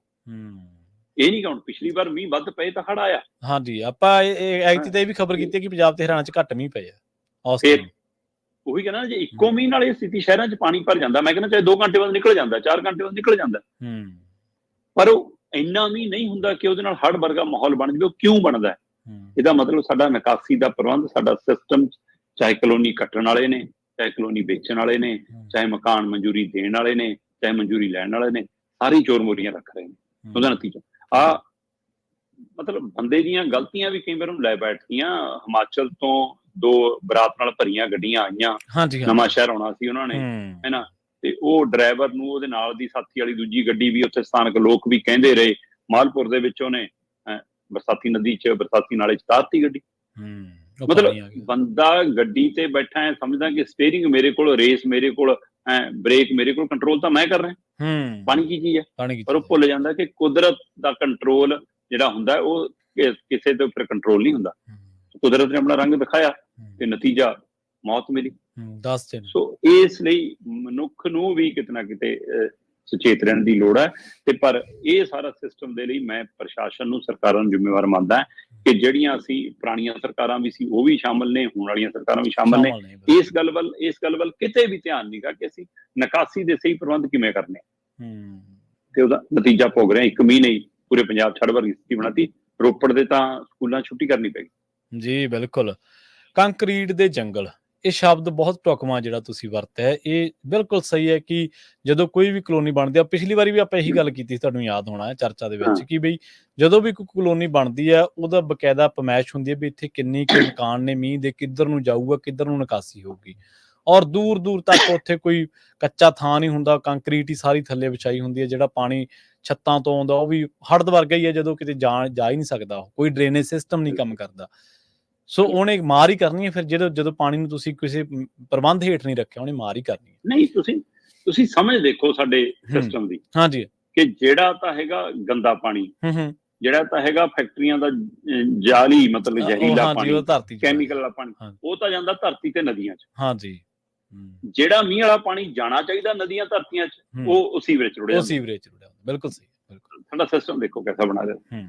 B: ਇਹ ਨਹੀਂ ਕਿ ਹੁਣ ਪਿਛਲੀ ਵਾਰ ਮੀਂਹ ਵੱਧ ਪਏ ਤਾਂ ਹੜ੍ਹ ਆਇਆ।
A: ਹਾਂਜੀ, ਆਪਾਂ ਐਤਕੀ ਤਾਂ ਇਹ ਵੀ ਖਬਰ ਕੀਤੀ ਕਿ ਪੰਜਾਬ ਤੇ ਹਰਿਆਣਾ 'ਚ ਘੱਟ ਮੀਂਹ ਪਏ ਆ।
B: ਫਿਰ ਉਹੀ ਕਹਿੰਦਾ, ਜੇ ਇੱਕੋ ਮੀਂਹ ਨਾਲ ਇਹ ਸਥਿਤੀ ਸ਼ਹਿਰਾਂ 'ਚ ਪਾਣੀ ਭਰ ਜਾਂਦਾ, ਮੈਂ ਕਹਿੰਦਾ ਚਾਹੇ 2 ਘੰਟੇ ਬਾਅਦ ਨਿਕਲ ਜਾਂਦਾ, 4 ਘੰਟੇ ਬਾਅਦ ਨਿਕਲ ਜਾਂਦਾ, ਪਰ ਉਹ ਇੰਨਾ ਮੀਂਹ ਨਹੀਂ ਹੁੰਦਾ ਕਿ ਉਹਦੇ ਨਾਲ ਹੜ੍ਹ ਵਰਗਾ ਮਾਹੌਲ ਬਣ ਜਾਵੇ। ਉਹ ਕਿਉਂ ਬਣਦਾ? ਇਹਦਾ ਮਤਲਬ ਸਾਡਾ ਨਿਕਾਸੀ ਦਾ ਪ੍ਰਬੰਧ, ਸਾਡਾ ਸਿਸਟਮ, ਚਾਹੇ ਕਲੋਨੀ ਕੱਟਣ ਵਾਲੇ ਨੇ, ਚਾਹੇ ਕਲੋਨੀ ਵੇਚਣ ਵਾਲੇ ਨੇ, ਚਾਹੇ ਮਕਾਨ ਮਨਜ਼ੂਰੀ ਦੇਣ ਵਾਲੇ ਨੇ, ਚਾਹੇ ਮਨਜ਼ੂਰੀ ਲੈਣ ਵਾਲੇ ਨੇ, ਸਾਰੇ ਚੋਰ ਮੋਰੀਆਂ ਰੱਖ ਰਹੇ ਨੇ। ਉਹਦਾ ਨਤੀਜਾ ਮਤਲਬ ਬੰਦੇ ਦੀਆਂ ਗਲਤੀਆਂ ਵੀ ਕਈ ਵਾਰ ਉਹਨੂੰ ਲੈ ਬੈਠਦੀਆਂ। ਹਿਮਾਚਲ ਤੋਂ 2 ਬਰਾਤ ਨਾਲ ਭਰੀਆਂ ਗੱਡੀਆਂ ਆਈਆਂ, ਨਵਾਂ ਸ਼ਹਿਰ ਆਉਣਾ ਸੀ ਉਹਨਾਂ ਨੇ, ਹੈ ਨਾ, ਤੇ ਉਹ ਡਰਾਈਵਰ ਨੂੰ ਉਹਦੇ ਨਾਲ ਦੀ ਸਾਥੀ ਵਾਲੀ ਦੂਜੀ ਗੱਡੀ ਵੀ, ਉੱਥੇ ਸਥਾਨਕ ਲੋਕ ਵੀ ਕਹਿੰਦੇ ਰਹੇ, ਮਾਲਪੁਰ ਦੇ ਵਿੱਚ ਉਹਨੇ ਬਰਸਾਤੀ ਨਦੀ 'ਚ, ਬਰਸਾਤੀ ਨਾਲੇ 'ਚ ਤਾਰਤੀ ਗੱਡੀ। ਮਤਲਬ ਬੰਦਾ ਗੱਡੀ ਤੇ ਬੈਠਾ ਹੈ, ਸਮਝਦਾ ਕਿ ਸਟੀਅਰਿੰਗ ਮੇਰੇ ਕੋਲ, ਰੇਸ ਮੇਰੇ ਕੋਲ, ਬ੍ਰੇਕ ਮੇਰੇ ਕੋਲ, ਕੰਟਰੋਲ ਤਾਂ ਮੈਂ ਕਰ ਰਿਹਾ। ਪਾਣੀ ਕੀ ਚੀਜ਼ ਹੈ? ਪਰ ਉਹ ਭੁੱਲ ਜਾਂਦਾ ਕਿ ਕੁਦਰਤ ਦਾ ਕੰਟਰੋਲ ਜਿਹੜਾ ਹੁੰਦਾ ਉਹ ਕਿਸੇ ਦੇ ਉੱਪਰ ਕੰਟਰੋਲ ਨਹੀਂ ਹੁੰਦਾ। ਕੁਦਰਤ ਨੇ ਆਪਣਾ ਰੰਗ ਦਿਖਾਇਆ ਤੇ ਨਤੀਜਾ ਮੌਤ ਮਿਲੀ। ਸੋ ਇਸ ਲਈ ਮਨੁੱਖ ਨੂੰ ਵੀ ਕਿਤੇ ਨਾ ਕਿਤੇ ਸੁਚੇਤ ਰਹਿਣ ਦੀ ਲੋੜ ਹੈ। ਤੇ ਪਰ ਇਹ ਸਾਰਾ ਸਿਸਟਮ ਦੇ ਲਈ ਮੈਂ ਪ੍ਰਸ਼ਾਸਨ ਨੂੰ, ਸਰਕਾਰਾਂ ਨੂੰ ਜ਼ਿੰਮੇਵਾਰ ਮੰਨਦਾ ਕਿ ਜਿਹੜੀਆਂ ਅਸੀਂ ਪੁਰਾਣੀਆਂ ਸਰਕਾਰਾਂ ਵੀ ਸੀ ਉਹ ਵੀ ਸ਼ਾਮਲ ਨੇ, ਹੋਣ ਵਾਲੀਆਂ ਸਰਕਾਰਾਂ ਵੀ ਸ਼ਾਮਲ ਨੇ। ਇਸ ਗੱਲ ਵੱਲ ਕਿਤੇ ਵੀ ਧਿਆਨ ਨਹੀਂ ਗਾ ਕਿ ਅਸੀਂ ਨਿਕਾਸੀ ਦੇ ਸਹੀ ਪ੍ਰਬੰਧ ਕਿਵੇਂ ਕਰਨੇ, ਤੇ ਉਹਦਾ ਨਤੀਜਾ ਭੋਗ ਰਹੇ। ਇੱਕ ਮਹੀਨੇ ਹੀ ਪੂਰੇ ਪੰਜਾਬ ਛੱਡ ਵਰਗੀ ਸਥਿਤੀ ਬਣਾਤੀ। ਰੋਪੜ ਦੇ ਤਾਂ ਸਕੂਲਾਂ ਛੁੱਟੀ ਕਰਨੀ ਪਈ
A: ਜੀ। ਬਿਲਕੁਲ, ਕੰਕਰੀਟ ਦੇ ਜੰਗਲ, ਇਹ ਸ਼ਬਦ ਬਹੁਤ ਢੁਕਵਾਂ ਜਿਹੜਾ ਤੁਸੀਂ ਵਰਤਿਆ ਹੈ, ਇਹ ਬਿਲਕੁਲ ਸਹੀ ਹੈ ਕਿ ਜਦੋਂ ਕੋਈ ਵੀ ਕਲੋਨੀ ਬਣਦੀ ਆ, ਪਿਛਲੀ ਵਾਰੀ ਵੀ ਆਪਾਂ ਇਹੀ ਗੱਲ ਕੀਤੀ, ਤੁਹਾਨੂੰ ਯਾਦ ਹੋਣਾ ਹੈ ਚਰਚਾ ਦੇ ਵਿੱਚ, ਕਿ ਬਈ ਜਦੋਂ ਵੀ ਕੋਈ ਕਲੋਨੀ ਬਣਦੀ ਹੈ ਉਹਦਾ ਬਕਾਇਦਾ ਪਮੈਸ਼ ਹੁੰਦੀ ਹੈ ਵੀ ਇੱਥੇ ਕਿੰਨੀ ਕੁ ਮਕਾਨ ਨੇ, ਮੀਂਹ ਦੇ ਕਿੱਧਰ ਨੂੰ ਜਾਊਗਾ, ਕਿੱਧਰ ਨੂੰ ਨਿਕਾਸੀ ਹੋਊਗੀ, ਔਰ ਦੂਰ ਦੂਰ ਤੱਕ ਉੱਥੇ ਕੋਈ ਕੱਚਾ ਥਾਂ ਨਹੀਂ ਹੁੰਦਾ, ਕੰਕਰੀਟ ਹੀ ਸਾਰੀ ਥੱਲੇ ਵਿਛਾਈ ਹੁੰਦੀ ਹੈ। ਜਿਹੜਾ ਪਾਣੀ ਛੱਤਾਂ ਤੋਂ ਆਉਂਦਾ ਉਹ ਵੀ ਹੜ੍ਹ ਵਰਗਾ ਹੀ ਹੈ, ਜਦੋਂ ਕਿਤੇ ਜਾ ਹੀ ਨਹੀਂ ਸਕਦਾ, ਕੋਈ ਡਰੇਨੇਜ ਸਿਸਟਮ ਨਹੀਂ ਕੰਮ ਕਰਦਾ। ਸੋ ਉਹਨੇ ਮਾਰ ਹੀ ਕਰਨੀ ਹੈ ਫਿਰ, ਜਦੋਂ ਪਾਣੀ ਨੂੰ ਤੁਸੀਂ ਕਿਸੇ ਪ੍ਰਬੰਧ ਹੇਠ ਨਹੀਂ ਰੱਖਿਆ, ਉਹਨੇ ਮਾਰ ਹੀ ਕਰਨੀ ਹੈ।
B: ਨਹੀਂ, ਤੁਸੀਂ ਸਮਝ ਦੇਖੋ ਸਾਡੇ ਸਿਸਟਮ ਦੀ,
A: ਹਾਂਜੀ,
B: ਕਿ ਜਿਹੜਾ ਤਾਂ ਹੈਗਾ ਗੰਦਾ ਪਾਣੀ, ਜਿਹੜਾ ਤਾਂ ਹੈਗਾ ਫੈਕਟਰੀਆਂ ਦਾ ਜਾਲੀ, ਮਤਲਬ ਜ਼ਹਿਰੀਲਾ ਪਾਣੀ, ਕੈਮੀਕਲ ਵਾਲਾ ਪਾਣੀ, ਉਹ ਤਾਂ ਜਾਂਦਾ ਧਰਤੀ ਤੇ ਨਦੀਆਂ 'ਚ। ਹਾਂਜੀ, ਜਿਹੜਾ ਮੀਂਹ ਵਾਲਾ ਪਾਣੀ ਜਾਣਾ ਚਾਹੀਦਾ ਨਦੀਆਂ ਧਰਤੀਆਂ 'ਚ, ਉਹ ਸੀਵਰੇਜ 'ਚ ਰੁੜਿਆ। ਬਿਲਕੁਲ ਸਹੀ, ਬਿਲਕੁਲ। ਸਾਡਾ ਸਿਸਟਮ ਦੇਖੋ ਕਿਹਦਾ ਬਣਾ ਰਿਹਾ।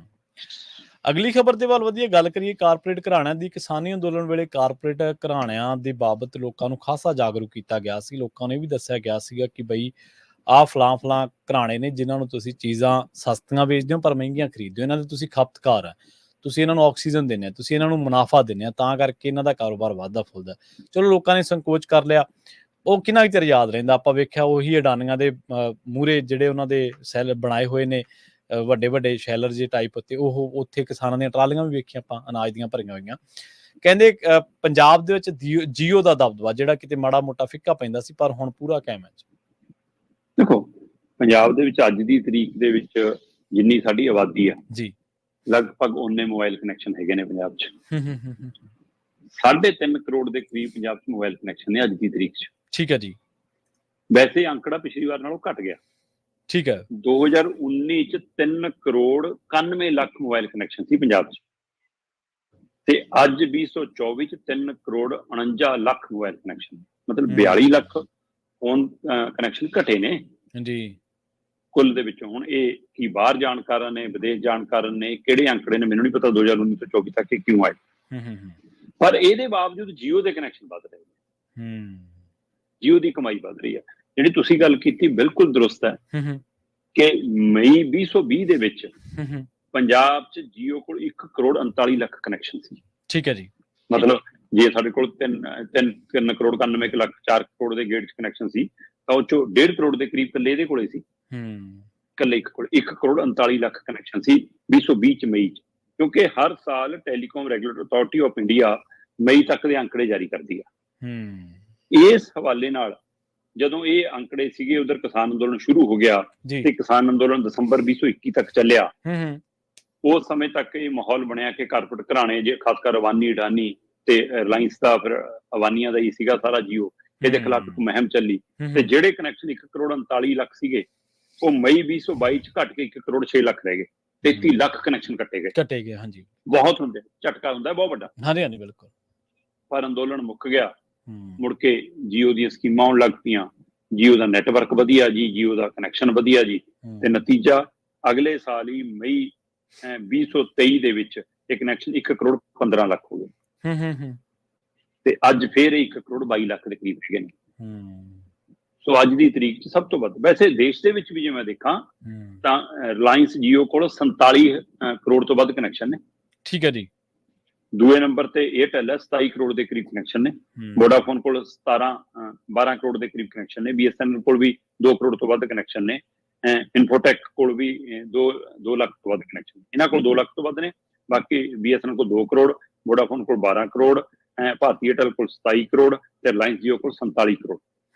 A: ਅਗਲੀ ਖਬਰ ਦੇ ਵੱਲ ਵਧੀਆ ਗੱਲ ਕਰੀਏ, ਕਾਰਪੋਰੇਟ ਘਰਾਣਿਆਂ ਦੀ। ਕਿਸਾਨੀ ਅੰਦੋਲਨ ਵੇਲੇ ਕਾਰਪੋਰੇਟ ਘਰਾਣਿਆਂ ਦੇ ਬਾਬਤ ਲੋਕਾਂ ਨੂੰ ਖਾਸਾ ਜਾਗਰੂਕ ਕੀਤਾ ਗਿਆ ਸੀ। ਲੋਕਾਂ ਨੂੰ ਇਹ ਵੀ ਦੱਸਿਆ ਗਿਆ ਸੀਗਾ ਕਿ ਬਈ ਆਹ ਫਲਾਂ ਘਰਾਣੇ ਨੇ ਜਿਨ੍ਹਾਂ ਨੂੰ ਤੁਸੀਂ ਚੀਜ਼ਾਂ ਸਸਤੀਆਂ ਵੇਚਦੇ ਹੋ ਪਰ ਮਹਿੰਗੀਆਂ ਖਰੀਦਦੇ ਹੋ, ਇਹਨਾਂ ਦੇ ਤੁਸੀਂ ਖਪਤਕਾਰ ਹੈ, ਤੁਸੀਂ ਇਹਨਾਂ ਨੂੰ ਆਕਸੀਜਨ ਦਿੰਦੇ ਹੋ, ਤੁਸੀਂ ਇਹਨਾਂ ਨੂੰ ਮੁਨਾਫਾ ਦਿੰਦੇ ਹੋ, ਤਾਂ ਕਰਕੇ ਇਹਨਾਂ ਦਾ ਕਾਰੋਬਾਰ ਵੱਧਦਾ ਫੁੱਲਦਾ। ਚਲੋ ਲੋਕਾਂ ਨੇ ਸੰਕੋਚ ਕਰ ਲਿਆ, ਉਹ ਕਿੰਨਾ ਚਿਰ ਯਾਦ ਰਹਿੰਦਾ। ਆਪਾਂ ਵੇਖਿਆ ਉਹੀ ਅਡਾਨੀਆਂ ਦੇ ਮੂਹਰੇ ਜਿਹੜੇ ਉਹਨਾਂ ਦੇ ਸੈੱਲ ਬਣਾਏ ਹੋਏ ਨੇ, ਵੱਡੇ ਵੱਡੇ ਸ਼ੈਲਰ ਜੇ ਟਾਈਪ, ਤੇ ਉਹ ਉੱਥੇ ਕਿਸਾਨਾਂ ਦੀਆਂ ਟਰਾਲੀਆਂ ਵੀ ਵੇਖੀਆਂ ਆਪਾਂ, ਅਨਾਜ ਦੀਆਂ ਭਰੀਆਂ ਹੋਈਆਂ। ਕਹਿੰਦੇ ਪੰਜਾਬ ਦੇ ਵਿੱਚ ਜੀਓ ਦਾ ਦਬਦਬਾ ਜਿਹੜਾ ਕਿਤੇ ਮਾੜਾ ਮੋਟਾ ਫਿੱਕਾ ਪੈਂਦਾ ਸੀ, ਪਰ ਹੁਣ ਪੂਰਾ ਕਾਇਮ ਹੈ।
B: ਦੇਖੋ, ਪੰਜਾਬ ਦੇ ਵਿੱਚ ਅੱਜ ਦੀ ਤਰੀਕ ਦੇ ਵਿੱਚ ਜਿੰਨੀ ਸਾਡੀ ਆਬਾਦੀ ਆ ਜੀ, ਲਗਭਗ ਓਨੇ ਮੋਬਾਈਲ ਕਨੈਕਸ਼ਨ ਹੈਗੇ ਨੇ ਪੰਜਾਬ 'ਚ। 3.5 ਕਰੋੜ ਦੇ ਕਰੀਬ ਪੰਜਾਬ 'ਚ ਮੋਬਾਈਲ ਕਨੈਕਸ਼ਨ ਨੇ ਅੱਜ ਦੀ ਤਰੀਕ 'ਚ। ਠੀਕ ਹੈ ਜੀ। ਵੈਸੇ ਅੰਕੜਾ ਪਿਛਲੀ ਵਾਰ ਨਾਲੋਂ ਘਟ ਗਿਆ। ਠੀਕ ਹੈ। 2019 'ਚ 3 ਕਰੋੜ 91 ਲੱਖ ਮੋਬਾਈਲ ਕਨੈਕਸ਼ਨ ਸੀ ਪੰਜਾਬ 'ਚ, ਤੇ ਅੱਜ 2024 'ਚ 3 ਕਰੋੜ 49 ਲੱਖ ਮੋਬਾਈਲ ਕਨੈਕਸ਼ਨ, ਮਤਲਬ 42 ਲੱਖ ਫੋਨ ਕਨੈਕਸ਼ਨ ਘਟੇ ਨੇ ਜੀ ਕੁੱਲ ਦੇ ਵਿੱਚੋਂ। ਹੁਣ ਇਹ ਕੀ ਬਾਹਰ ਜਾਣ ਕਾਰਨ ਨੇ, ਵਿਦੇਸ਼ ਜਾਣ ਕਾਰਨ ਨੇ, ਕਿਹੜੇ ਅੰਕੜੇ ਨੇ ਮੈਨੂੰ ਨਹੀਂ ਪਤਾ 2019 ਤੋਂ 24 ਤੱਕ ਕਿਉਂ ਆਏ, ਪਰ ਇਹਦੇ ਬਾਵਜੂਦ ਜੀਓ ਦੇ ਕਨੈਕਸ਼ਨ ਵੱਧ ਰਹੇ ਨੇ, ਜੀਓ ਦੀ ਕਮਾਈ ਵੱਧ ਰਹੀ ਹੈ। ਜਿਹੜੀ ਤੁਸੀਂ ਗੱਲ ਕੀਤੀ ਬਿਲਕੁਲ ਦਰੁਸਤ ਹੈ ਕਿ ਮਈ 2020 ਦੇ ਵਿੱਚ ਪੰਜਾਬ 'ਚ ਜੀਓ ਕੋਲ 1 ਕਰੋੜ 39 ਲੱਖ ਕਨੈਕਸ਼ਨ ਸੀ। ਠੀਕ ਹੈ ਜੀ। ਮਤਲਬ ਜੇ ਸਾਡੇ ਕੋਲ 3 ਕਰੋੜ 91 ਲੱਖ 4 ਕਰੋੜ ਦੇ ਗੇਟ 'ਚ ਕਨੈਕਸ਼ਨ ਸੀ, ਤਾਂ ਉਹ 'ਚੋਂ 1.5 ਕਰੋੜ ਦੇ ਕਰੀਬ ਇਕੱਲੇ ਇਹਦੇ ਕੋਲੇ ਸੀ। ਇਕੱਲੇ ਇੱਕ ਕਰੋੜ 39 ਲੱਖ ਕਨੈਕਸ਼ਨ ਸੀ 2020 'ਚ ਮਈ 'ਚ, ਕਿਉਂਕਿ ਹਰ ਸਾਲ telecom regulatory authority of India ਮਈ ਤੱਕ ਦੇ ਅੰਕੜੇ ਜਾਰੀ ਕਰਦੀ ਆ। ਇਸ ਹਵਾਲੇ ਨਾਲ ਜਦੋਂ ਇਹ ਅੰਕੜੇ ਸੀਗੇ, ਉਧਰ ਕਿਸਾਨ ਅੰਦੋਲਨ ਸ਼ੁਰੂ ਹੋ ਗਿਆ ਤੇ ਕਿਸਾਨ ਅੰਦੋਲਨ ਦਸੰਬਰ 2021 ਤੱਕ ਚੱਲਿਆ। ਉਸ ਸਮੇਂ ਤੱਕ ਇਹ ਮਾਹੌਲ ਬਣਿਆ ਕਿ ਕਾਰਪੋਰੇਟ ਘਰਾਣੇ, ਜੇ ਖਾਸ ਕਰ ਅਡਾਨੀ ਤੇ ਰਿਲਾਇੰਸ ਦਾ, ਫਿਰ ਅਡਾਨੀਆਂ ਦਾ ਹੀ ਸੀਗਾ ਸਾਰਾ ਜੀਓ, ਇਹਦੇ ਖਿਲਾਫ ਇੱਕ ਮੁਹਿੰਮ ਚੱਲੀ, ਤੇ ਜਿਹੜੇ ਕਨੈਕਸ਼ਨ 1 ਕਰੋੜ 39 ਲੱਖ ਸੀਗੇ ਉਹ ਮਈ 2022 ਚ ਘਟ ਕੇ 1 ਕਰੋੜ 6 ਲੱਖ ਰਹਿ ਗਏ। 33 ਲੱਖ ਕਨੈਕਸ਼ਨ ਕੱਟੇ ਗਏ। ਹਾਂਜੀ, ਬਹੁਤ ਹੁੰਦੇ, ਝਟਕਾ ਹੁੰਦਾ ਬਹੁਤ ਵੱਡਾ। ਹਾਂਜੀ, ਬਿਲਕੁਲ। ਪਰ ਅੰਦੋਲਨ ਮੁੱਕ ਗਿਆ, ਮੁੜ ਕੇ ਜੀਓ ਦੀਆਂ ਸਕੀਮਾਂ ਆਉਣ ਲੱਗ ਪਈਆਂ, ਜੀਓ ਦਾ ਨੈਟਵਰਕ ਵਧੀਆ ਜੀ, ਜੀਓ ਦਾ ਕਨੈਕਸ਼ਨ ਵਧੀਆ ਜੀ, ਤੇ ਨਤੀਜਾ ਅਗਲੇ ਸਾਲ ਹੀ ਮਈ 2023 ਦੇ ਵਿੱਚ ਇਹ ਕਨੈਕਸ਼ਨ 1 ਕਰੋੜ 15 ਲੱਖ ਹੋ ਗਏ, ਤੇ ਅੱਜ ਫੇਰ 1 ਕਰੋੜ 22 ਲੱਖ ਦੇ ਕਰੀਬ ਹੈਗੇ ਨੇ। ਸੋ ਅੱਜ ਦੀ ਤਰੀਕ 'ਚ ਸਭ ਤੋਂ ਵੱਧ, ਵੈਸੇ ਦੇਸ਼ ਦੇ ਵਿੱਚ ਵੀ ਜੇ ਮੈਂ ਦੇਖਾਂ ਤਾਂ ਰਿਲਾਇੰਸ ਜੀਓ ਕੋਲ 47 ਕਰੋੜ ਤੋਂ ਵੱਧ ਕਨੈਕਸ਼ਨ ਨੇ। ਠੀਕ ਹੈ ਜੀ। ਦੂਏ ਨੰਬਰ ਤੇ ਏਅਰਟੈਲ ਹੈ, 27 ਕਰੋੜ ਦੇ ਕਰੀਬ ਕਨੈਕਸ਼ਨ ਨੇ। ਵੋਡਾਫੋਨ ਕੋਲ 12 ਕਰੋੜ ਦੇ ਕਰੀਬ ਕਨੈਕਸ਼ਨ ਨੇ। BSNL ਕੋਲ ਵੀ 2 ਕਰੋੜ ਤੋਂ ਵੱਧ ਕਨੈਕਸ਼ਨ ਨੇ। ਇਨਫੋਟੈਕ ਕੋਲ ਵੀ 2 ਲੱਖ ਤੋਂ ਵੱਧ ਕਨੈਕਸ਼ਨ, ਇਹਨਾਂ ਕੋਲ 2 ਲੱਖ ਤੋਂ ਵੱਧ ਨੇ। ਬਾਕੀ BSNL ਕੋਲ 2 ਕਰੋੜ, ਵੋਡਾਫੋਨ ਕੋਲ 12 ਕਰੋੜ, ਭਾਰਤੀ ਏਅਰਟੈਲ ਕੋਲ 27 ਕਰੋੜ ਤੇ ਰਿਲਾਇੰਸ ਜੀਓ ਕੋਲ 47 ਕਰੋੜ।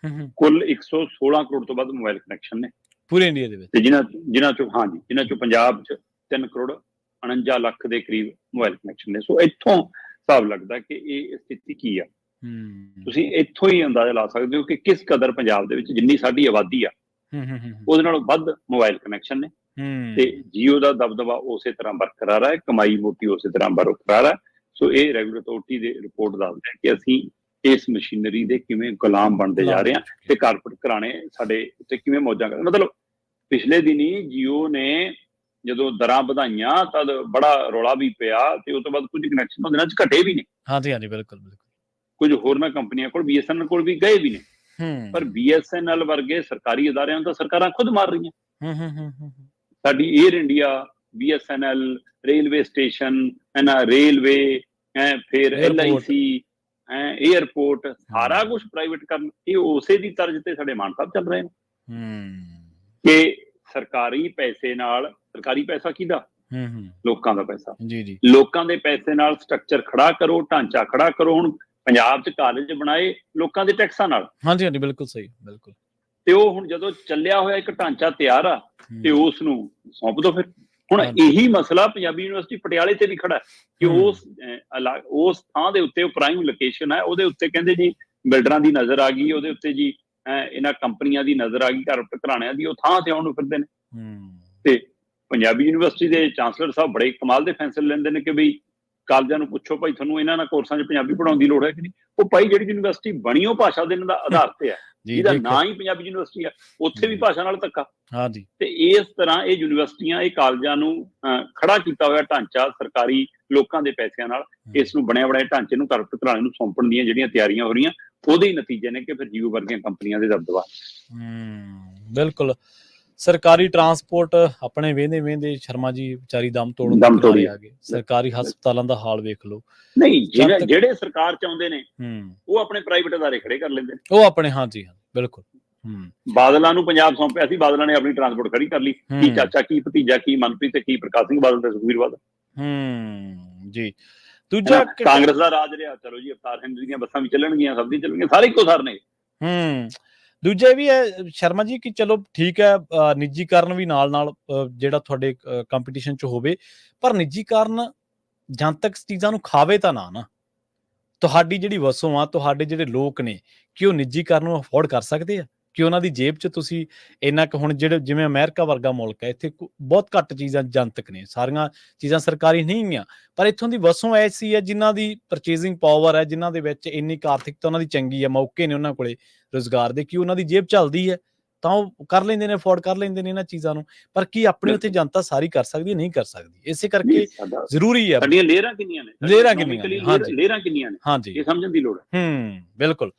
B: ਕੁੱਲ 116 ਕਰੋੜ ਤੋਂ ਵੱਧ ਮੋਬਾਈਲ ਕਨੈਕਸ਼ਨ ਨੇ ਪੂਰੇ ਇੰਡੀਆ ਦੇ ਵਿੱਚ, ਤੇ ਜਿਨ੍ਹਾਂ ਚੋਂ ਪੰਜਾਬ 'ਚ 3 ਕਰੋੜ 49 ਲੱਖ ਦੇ ਕਰੀਬ ਮੋਬਾਈਲ ਕਨੈਕਸ਼ਨ ਨੇ। ਸੋ ਇੱਥੋਂ ਹਿਸਾਬ ਲੱਗਦਾ ਕਿ ਇਹ ਸਥਿਤੀ ਕੀ ਆ। ਤੁਸੀਂ ਇੱਥੋਂ ਹੀ ਅੰਦਾਜ਼ਾ ਲਾ ਸਕਦੇ ਹੋ ਕਿ ਕਿਸ ਕਦਰ ਪੰਜਾਬ ਦੇ ਵਿੱਚ ਜਿੰਨੀ ਸਾਡੀ ਆਬਾਦੀ ਆ ਉਹਦੇ ਨਾਲੋਂ ਵੱਧ ਮੋਬਾਈਲ ਕਨੈਕਸ਼ਨ ਨੇ, ਤੇ ਜੀਓ ਦਾ ਦਬਦਬਾ ਉਸੇ ਤਰ੍ਹਾਂ ਬਰਕਰਾਰ ਹੈ, ਕਮਾਈ ਮੋਟੀ ਉਸੇ ਤਰ੍ਹਾਂ ਬਰਕਰਾਰ ਹੈ। ਸੋ ਇਹ ਰੈਗੂਲੇਟਰੀ ਅਥਾਰਟੀ ਦੀ ਰਿਪੋਰਟ ਦੱਸਦਾ ਕਿ ਅਸੀਂ ਇਸ ਮਸ਼ੀਨਰੀ ਦੇ ਕਿਵੇਂ ਗੁਲਾਮ ਬਣਦੇ ਜਾ ਰਹੇ ਹਾਂ, ਤੇ ਕਾਰਪੋਰੇਟ ਘਰਾਣੇ ਸਾਡੇ ਉੱਤੇ ਕਿਵੇਂ ਮੌਜਾਂ ਕਰਦੇ। ਮਤਲਬ ਪਿਛਲੇ ਦਿਨੀ ਜੀਓ ਨੇ ਜਦੋਂ ਦਰਾਂ ਵਧਾਈਆਂ ਤਾਂ ਬੜਾ ਰੌਲਾ ਵੀ ਪਿਆ, ਤੇ ਉਸ ਤੋਂ ਬਾਅਦ ਕੁਝ ਕਨੈਕਸ਼ਨ ਉਹਦੇ ਨਾਲ ਘਟੇ ਵੀ ਨੇ।
A: ਹਾਂਜੀ ਹਾਂਜੀ, ਬਿਲਕੁਲ ਬਿਲਕੁਲ।
B: ਕੁਝ ਹੋਰਨਾਂ ਕੰਪਨੀਆਂ ਕੋਲ, BSNL ਕੋਲ ਵੀ ਗਏ ਵੀ ਨੇ, ਪਰ BSNL ਵਰਗੇ ਸਰਕਾਰੀ ਅਦਾਰਿਆਂ ਨੂੰ ਤਾਂ ਸਰਕਾਰਾਂ ਖੁਦ ਮਾਰ ਰਹੀਆਂ। ਸਾਡੀ air India, BSNL, railway station, railway, ਫਿਰ LIC, ਏਅਰਪੋਰਟ, ਸਾਰਾ ਕੁਝ ਪ੍ਰਾਈਵੇਟ ਕਰਨ, ਇਹ ਉਸੇ ਦੀ ਤਰਜ਼ ਤੇ ਸਾਡੇ ਮਾਨ ਸਾਹਿਬ ਚੱਲ ਰਹੇ ਨੇ ਕਿ ਸਰਕਾਰੀ ਪੈਸੇ ਨਾਲ, ਸਰਕਾਰੀ ਪੈਸਾ ਕਿਹਦਾ? ਲੋਕਾਂ ਦਾ ਪੈਸਾ। ਲੋਕਾਂ ਦੇ ਪੈਸੇ ਨਾਲ ਸਟਰਕਚਰ ਖੜਾ ਕਰੋ, ਢਾਂਚਾ ਖੜਾ ਕਰੋ। ਹੁਣ ਪੰਜਾਬ 'ਚ ਕਾਲਜ ਬਣਾਏ ਲੋਕਾਂ ਦੇ ਟੈਕਸਾਂ ਨਾਲ।
A: ਹਾਂਜੀ ਹਾਂਜੀ, ਬਿਲਕੁਲ ਸਹੀ, ਬਿਲਕੁਲ।
B: ਤੇ ਉਹ ਹੁਣ ਜਦੋਂ ਚੱਲਿਆ ਹੋਇਆ ਇੱਕ ਢਾਂਚਾ ਤਿਆਰ ਆ, ਤੇ ਉਸ ਨੂੰ ਸੌਂਪ ਦੋ। ਫਿਰ ਹੁਣ ਇਹੀ ਮਸਲਾ ਪੰਜਾਬੀ ਯੂਨੀਵਰਸਿਟੀ ਪਟਿਆਲੇ ਤੇ ਵੀ ਖੜਾ ਕਿ ਉਸ ਥਾਂ ਦੇ ਉੱਤੇ, ਉਹ ਪ੍ਰਾਈਮ ਲੋਕੇਸ਼ਨ ਹੈ, ਉਹਦੇ ਉੱਤੇ ਕਹਿੰਦੇ ਜੀ ਬਿਲਡਰਾਂ ਦੀ ਨਜ਼ਰ ਆ ਗਈ, ਉਹਦੇ ਉੱਤੇ ਜੀ ਇਹਨਾਂ ਕੰਪਨੀਆਂ ਦੀ ਨਜ਼ਰ ਆ ਗਈ, ਘਰਾਣਿਆਂ ਦੀ, ਉਹ ਥਾਂ ਤੇ ਆਉਣ ਨੂੰ ਫਿਰਦੇ ਨੇ। ਤੇ ਪੰਜਾਬੀ ਯੂਨੀਵਰਸਿਟੀ ਦੇ ਚਾਂਸਲਰ ਸਾਹਿਬ ਬੜੇ ਕਮਾਲ ਦੇ ਫੈਸਲੇ ਲੈਂਦੇ ਨੇ ਕਿ ਬਈ ਕਾਲਜਾਂ ਨੂੰ ਪੁੱਛੋ ਭਾਈ ਤੁਹਾਨੂੰ ਇਹਨਾਂ ਕੋਰਸਾਂ 'ਚ ਪੰਜਾਬੀ ਪੜਾਉਣ ਦੀ ਲੋੜ ਹੈ ਕਿ ਨਹੀਂ। ਉਹ ਭਾਈ ਜਿਹੜੀ ਯੂਨੀਵਰਸਿਟੀ ਬਣੀ ਉਹ ਭਾਸ਼ਾ ਦੇ ਆਧਾਰ ਤੇ ਹੈ, ਜਿਹਦਾ ਨਾਂ ਹੀ ਪੰਜਾਬੀ ਯੂਨੀਵਰਸਿਟੀ ਆ, ਉੱਥੇ ਵੀ ਭਾਸ਼ਾ ਨਾਲ ਧੱਕਾ। ਤੇ ਇਸ ਤਰ੍ਹਾਂ ਇਹ ਯੂਨੀਵਰਸਿਟੀਆਂ, ਇਹ ਕਾਲਜਾਂ ਨੂੰ ਖੜਾ ਕੀਤਾ ਹੋਇਆ ਢਾਂਚਾ ਸਰਕਾਰੀ ਲੋਕਾਂ ਦੇ ਪੈਸਿਆਂ ਨਾਲ, ਇਸ ਨੂੰ ਬਣਿਆ ਬਣਾਏ ਢਾਂਚੇ ਨੂੰ ਕਾਰਪੋਰੇਟ ਘਰਾਣੇ ਨੂੰ ਸੌਂਪਣ ਦੀਆਂ ਜਿਹੜੀਆਂ ਤਿਆਰੀਆਂ ਹੋ ਰਹੀਆਂ, ਉਹਦੇ ਹੀ ਨਤੀਜੇ ਨੇ ਕਿ ਫਿਰ ਜੀਓ ਵਰਗੀਆਂ ਕੰਪਨੀਆਂ ਦੇ ਦਬਦਬਾ।
A: ਬਿਲਕੁਲ। ਸਰਕਾਰੀ ਟਰਾਂਸਪੋਰਟ ਆਪਣੇ ਵੇਂਦੇ ਸ਼ਰਮਾ ਜੀ ਵਿਚਾਰੀ ਦਮ ਤੋੜਨ ਦੇ ਆ ਗਏ। ਸਰਕਾਰੀ ਹਸਪਤਾਲਾਂ ਦਾ ਹਾਲ ਵੇਖ ਲਓ।
B: ਨਹੀਂ, ਜਿਹੜੇ ਸਰਕਾਰ ਚਾਹੁੰਦੇ ਨੇ ਉਹ ਆਪਣੇ ਪ੍ਰਾਈਵੇਟ ਅਦਾਰੇ ਖੜੇ ਕਰ ਲੈਂਦੇ ਨੇ,
A: ਉਹ ਆਪਣੇ। ਹਾਂਜੀ ਹਾਂ, ਬਿਲਕੁਲ।
B: ਬਾਦਲਾਂ ਨੂੰ ਪੰਜਾਬ ਸੌਂਪਿਆ ਸੀ, ਬਾਦਲਾਂ ਨੇ ਆਪਣੀ ਟਰਾਂਸਪੋਰਟ ਖੜੀ ਕਰ ਲਈ। ਕੀ ਚਾਚਾ, ਕੀ ਭਤੀਜਾ, ਕੀ ਮਨਪ੍ਰੀਤ ਤੇ ਕੀ ਪ੍ਰਕਾਸ਼ ਸਿੰਘ ਬਾਦਲ ਤੇ ਸੁਖਬੀਰ ਬਾਦਲ।
A: ਜੀ। ਦੂਜਾ
B: ਕਾਂਗਰਸ ਦਾ ਰਾਜ ਰਿਹਾ, ਚਲੋ ਜੀ ਅਵਤਾਰ ਸਿੰਘ ਦੀਆਂ ਬੱਸਾਂ ਵੀ ਚੱਲਣਗੀਆਂ, ਸਭ ਦੀ ਚੱਲਣਗੀਆਂ, ਸਾਰੇ ਇੱਕੋ ਸਰ ਨੇ।
A: ਦੂਜਾ ਵੀ ਹੈ ਸ਼ਰਮਾ ਜੀ ਕਿ ਚਲੋ ਠੀਕ ਹੈ, ਨਿੱਜੀਕਰਨ ਵੀ ਨਾਲ ਜਿਹੜਾ ਤੁਹਾਡੇ ਕੰਪੀਟੀਸ਼ਨ 'ਚ ਹੋਵੇ, ਪਰ ਨਿੱਜੀਕਰਨ ਜਨਤਕ ਚੀਜ਼ਾਂ ਨੂੰ ਖਾਵੇ ਤਾਂ ਨਾ। ਤੁਹਾਡੀ ਜਿਹੜੀ ਵਸੋਂ ਆ, ਤੁਹਾਡੇ ਜਿਹੜੇ ਲੋਕ ਨੇ, ਕਿ ਉਹ ਨਿੱਜੀਕਰਨ ਨੂੰ ਅਫੋਰਡ ਕਰ ਸਕਦੇ ਆ? ਕਿ ਉਹਨਾਂ ਦੀ ਜੇਬ 'ਚ ਤੁਸੀਂ ਇੰਨਾ ਕੁ, ਹੁਣ ਜਿਹੜੇ ਜਿਵੇਂ ਅਮਰੀਕਾ ਵਰਗਾ ਮੁਲਕ ਹੈ, ਇੱਥੇ ਬਹੁਤ ਘੱਟ ਚੀਜ਼ਾਂ ਜਨਤਕ ਨੇ, ਸਾਰੀਆਂ ਚੀਜ਼ਾਂ ਸਰਕਾਰੀ ਨਹੀਂ ਗੀਆਂ, ਪਰ ਇੱਥੋਂ ਦੀ ਵਸੋਂ ਐਸੀ ਹੈ ਜਿਨ੍ਹਾਂ ਦੀ ਪਰਚੇਜ਼ਿੰਗ ਪਾਵਰ ਹੈ, ਜਿਨ੍ਹਾਂ ਦੇ ਵਿੱਚ ਇੰਨੀ ਆਰਥਿਕਤਾ ਉਹਨਾਂ ਦੀ ਚੰਗੀ ਹੈ, ਮੌਕੇ ਨੇ ਉਹਨਾਂ ਕੋਲੇ ਰੁਜ਼ਗਾਰ ਦੇ, ਕਿ ਉਹਨਾਂ ਦੀ ਜੇਬ ਚੱਲਦੀ ਹੈ, ਤਾਂ ਉਹ ਕਰ ਲੈਂਦੇ ਨੇ, ਅਫੋਰਡ ਕਰ ਲੈਂਦੇ ਨੇ ਇਹਨਾਂ ਚੀਜ਼ਾਂ ਨੂੰ। ਪਰ ਕੀ ਆਪਣੀ ਉੱਥੇ ਜਨਤਾ ਸਾਰੀ ਕਰ ਸਕਦੀ ਹੈ? ਨਹੀਂ ਕਰ ਸਕਦੀ। ਇਸੇ ਕਰਕੇ ਜ਼ਰੂਰੀ ਹੈ।
B: ਸਾਡੀਆਂ ਲੇਅਰਾਂ ਕਿੰਨੀਆਂ ਨੇ,
A: ਲੇਅਰਾਂ ਕਿੰਨੀਆਂ
B: ਨੇ,
A: ਹਾਂਜੀ,
B: ਇਹ ਸਮਝਣ ਦੀ ਲੋੜ ਹੈ।
A: ਬਿਲਕੁਲ।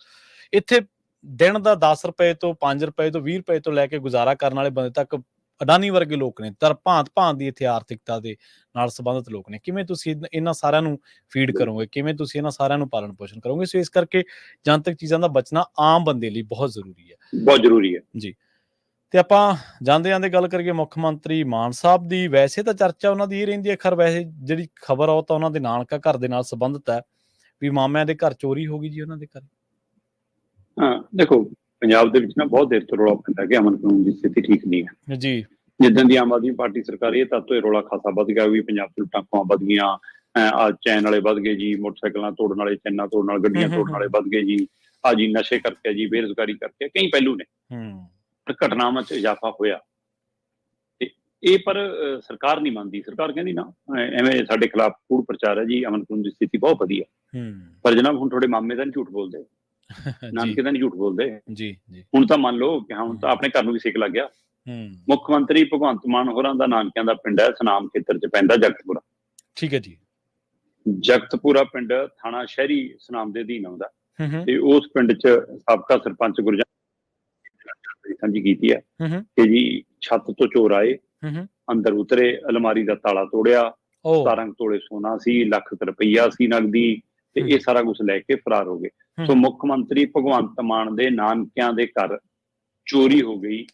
A: ਇੱਥੇ ਦਿਨ ਦਾ 10 ਰੁਪਏ ਤੋਂ 5 ਰੁਪਏ ਤੋਂ 20 ਰੁਪਏ ਤੋਂ ਲੈ ਕੇ ਗੁਜ਼ਾਰਾ ਕਰਨ ਵਾਲੇ ਬੰਦੇ ਤੱਕ ਅਡਾਨੀ ਵਰਗੇ ਲੋਕ ਨੇ, ਭਾਂਤ ਦੀ ਇੱਥੇ ਆਰਥਿਕਤਾ ਦੇ ਨਾਲ ਸੰਬੰਧਿਤ ਲੋਕ ਨੇ। ਕਿਵੇਂ ਤੁਸੀਂ ਇਹਨਾਂ ਸਾਰਿਆਂ ਨੂੰ ਫੀਡ ਕਰੋਗੇ? ਕਿਵੇਂ ਤੁਸੀਂ ਇਹਨਾਂ ਸਾਰਿਆਂ ਨੂੰ ਪਾਲਣ ਪੋਸ਼ਣ ਕਰੋਗੇ? ਸੋ ਇਸ ਕਰਕੇ ਜਨਤਕ ਚੀਜ਼ਾਂ ਦਾ ਬਚਣਾ ਆਮ ਬੰਦੇ ਲਈ ਬਹੁਤ ਜ਼ਰੂਰੀ ਹੈ,
B: ਬਹੁਤ ਜ਼ਰੂਰੀ ਹੈ
A: ਜੀ। ਤੇ ਆਪਾਂ ਜਾਂਦੇ ਗੱਲ ਕਰੀਏ ਮੁੱਖ ਮੰਤਰੀ ਮਾਨ ਸਾਹਿਬ ਦੀ। ਵੈਸੇ ਤਾਂ ਚਰਚਾ ਉਹਨਾਂ ਦੀ ਇਹ ਰਹਿੰਦੀ ਹੈ, ਖੈਰ ਵੈਸੇ ਜਿਹੜੀ ਖਬਰ ਆ ਉਹ ਤਾਂ ਉਹਨਾਂ ਦੇ ਨਾਨਕਾ ਘਰ ਦੇ ਨਾਲ ਸੰਬੰਧਿਤ ਹੈ, ਵੀ ਮਾਮਿਆਂ ਦੇ ਘਰ ਚੋਰੀ ਹੋ ਗਈ ਜੀ ਉਹਨਾਂ ਦੇ ਘਰ।
B: ਦੇਖੋ, ਪੰਜਾਬ ਦੇ ਵਿੱਚ ਨਾ ਬਹੁਤ ਦੇਰ ਤੋਂ ਰੌਲਾ ਪੈਂਦਾ ਕਿ ਅਮਨ ਕਾਨੂੰਨ ਦੀ ਸਥਿਤੀ ਠੀਕ ਨਹੀਂ ਹੈ
A: ਜੀ।
B: ਜਿੱਦਾਂ ਦੀ ਆਮ ਆਦਮੀ ਪਾਰਟੀ ਸਰਕਾਰ ਇਹ ਤਦ ਤੋਂ ਇਹ ਰੌਲਾ ਖਾਸਾ ਵੱਧ ਗਿਆ ਵੀ ਪੰਜਾਬ 'ਚ ਲੁੱਟਾਂ ਖੋਹਾਂ ਵੱਧ ਗਈਆਂ, ਚੈਨ ਵਾਲੇ ਵੱਧ ਗਏ ਜੀ, ਮੋਟਰਸਾਈਕਲਾਂ ਤੋੜਨ ਵਾਲੇ, ਚੈਨਾਂ ਤੋੜਨ ਵਾਲੇ, ਗੱਡੀਆਂ ਤੋੜਨ ਵਾਲੇ ਵੱਧ ਗਏ ਜੀ, ਜੀ ਨਸ਼ੇ ਕਰਕੇ, ਜੀ ਬੇਰੁਜ਼ਗਾਰੀ ਕਰਕੇ, ਕਈ ਪਹਿਲੂ ਨੇ, ਘਟਨਾਵਾਂ 'ਚ ਇਜ਼ਾਫਾ ਹੋਇਆ। ਤੇ ਇਹ ਪਰ ਸਰਕਾਰ ਨਹੀਂ ਮੰਨਦੀ। ਸਰਕਾਰ ਕਹਿੰਦੀ ਨਾ, ਐਵੇਂ ਸਾਡੇ ਖਿਲਾਫ ਕੂੜ ਪ੍ਰਚਾਰ ਹੈ ਜੀ, ਅਮਨ ਕਾਨੂੰਨ ਦੀ ਸਥਿਤੀ ਬਹੁਤ ਵਧੀਆ। ਪਰ ਜਨਾਬ ਹੁਣ ਤੁਹਾਡੇ ਮਾਮੇ ਦਾ ਨਹੀਂ ਝੂਠ ਬੋਲਦੇ, ਨਾਨਕੇ ਦਾ ਨਹੀਂ ਝੂਠ ਬੋਲਦੇ ਜੀ। ਹੁਣ ਤਾਂ ਮੰਨ ਲਓ ਕਿ ਹੁਣ ਤਾਂ ਆਪਣੇ ਘਰ ਨੂੰ ਵੀ ਸਿੱਕ ਲੱਗ ਗਿਆ। ਮੁੱਖ ਮੰਤਰੀ ਭਗਵੰਤ ਮਾਨ ਹੋਰਾਂ ਦਾ ਨਾਨਕਿਆਂ ਦਾ ਪਿੰਡ ਹੈ, ਸੁਨਾਮ ਖੇਤਰ 'ਚ ਪੈਂਦਾ, ਜਗਤਪੁਰਾ। ਠੀਕ ਹੈ ਜੀ। ਜਗਤਪੁਰਾ ਪਿੰਡ ਥਾਣਾ ਸ਼ਹਿਰੀ ਸੁਨਾਮ ਦੇ ਅਧੀਨ ਆਉਂਦਾ, ਤੇ ਉਸ ਪਿੰਡ 'ਚ ਸਾਬਕਾ ਸਰਪੰਚ ਗੁਰਜੰਟ ਸਾਂਝੀ ਕੀਤੀ ਹੈ ਕਿ ਜੀ ਛੱਤ ਤੋਂ ਚੋਰ ਆਏ, ਅੰਦਰ ਉਤਰੇ, ਅਲਮਾਰੀ ਦਾ ਤਾਲਾ ਤੋੜਿਆ, 17 ਤੋਲੇ ਸੋਨਾ ਸੀ, ਲੱਖ ਰੁਪਈਆ ਸੀ ਨਕਦੀ, ਤੇ ਇਹ ਸਾਰਾ ਕੁਝ ਲੈ ਕੇ ਫਰਾਰ ਹੋ ਗਏ। ਸੋ ਮੁੱਖ ਮੰਤਰੀ ਭਗਵੰਤ ਮਾਨ ਦੇ ਨਾਨਕਿਆਂ ਦੇ ਘਰ ਚੋਰੀ ਹੋ ਗਈ,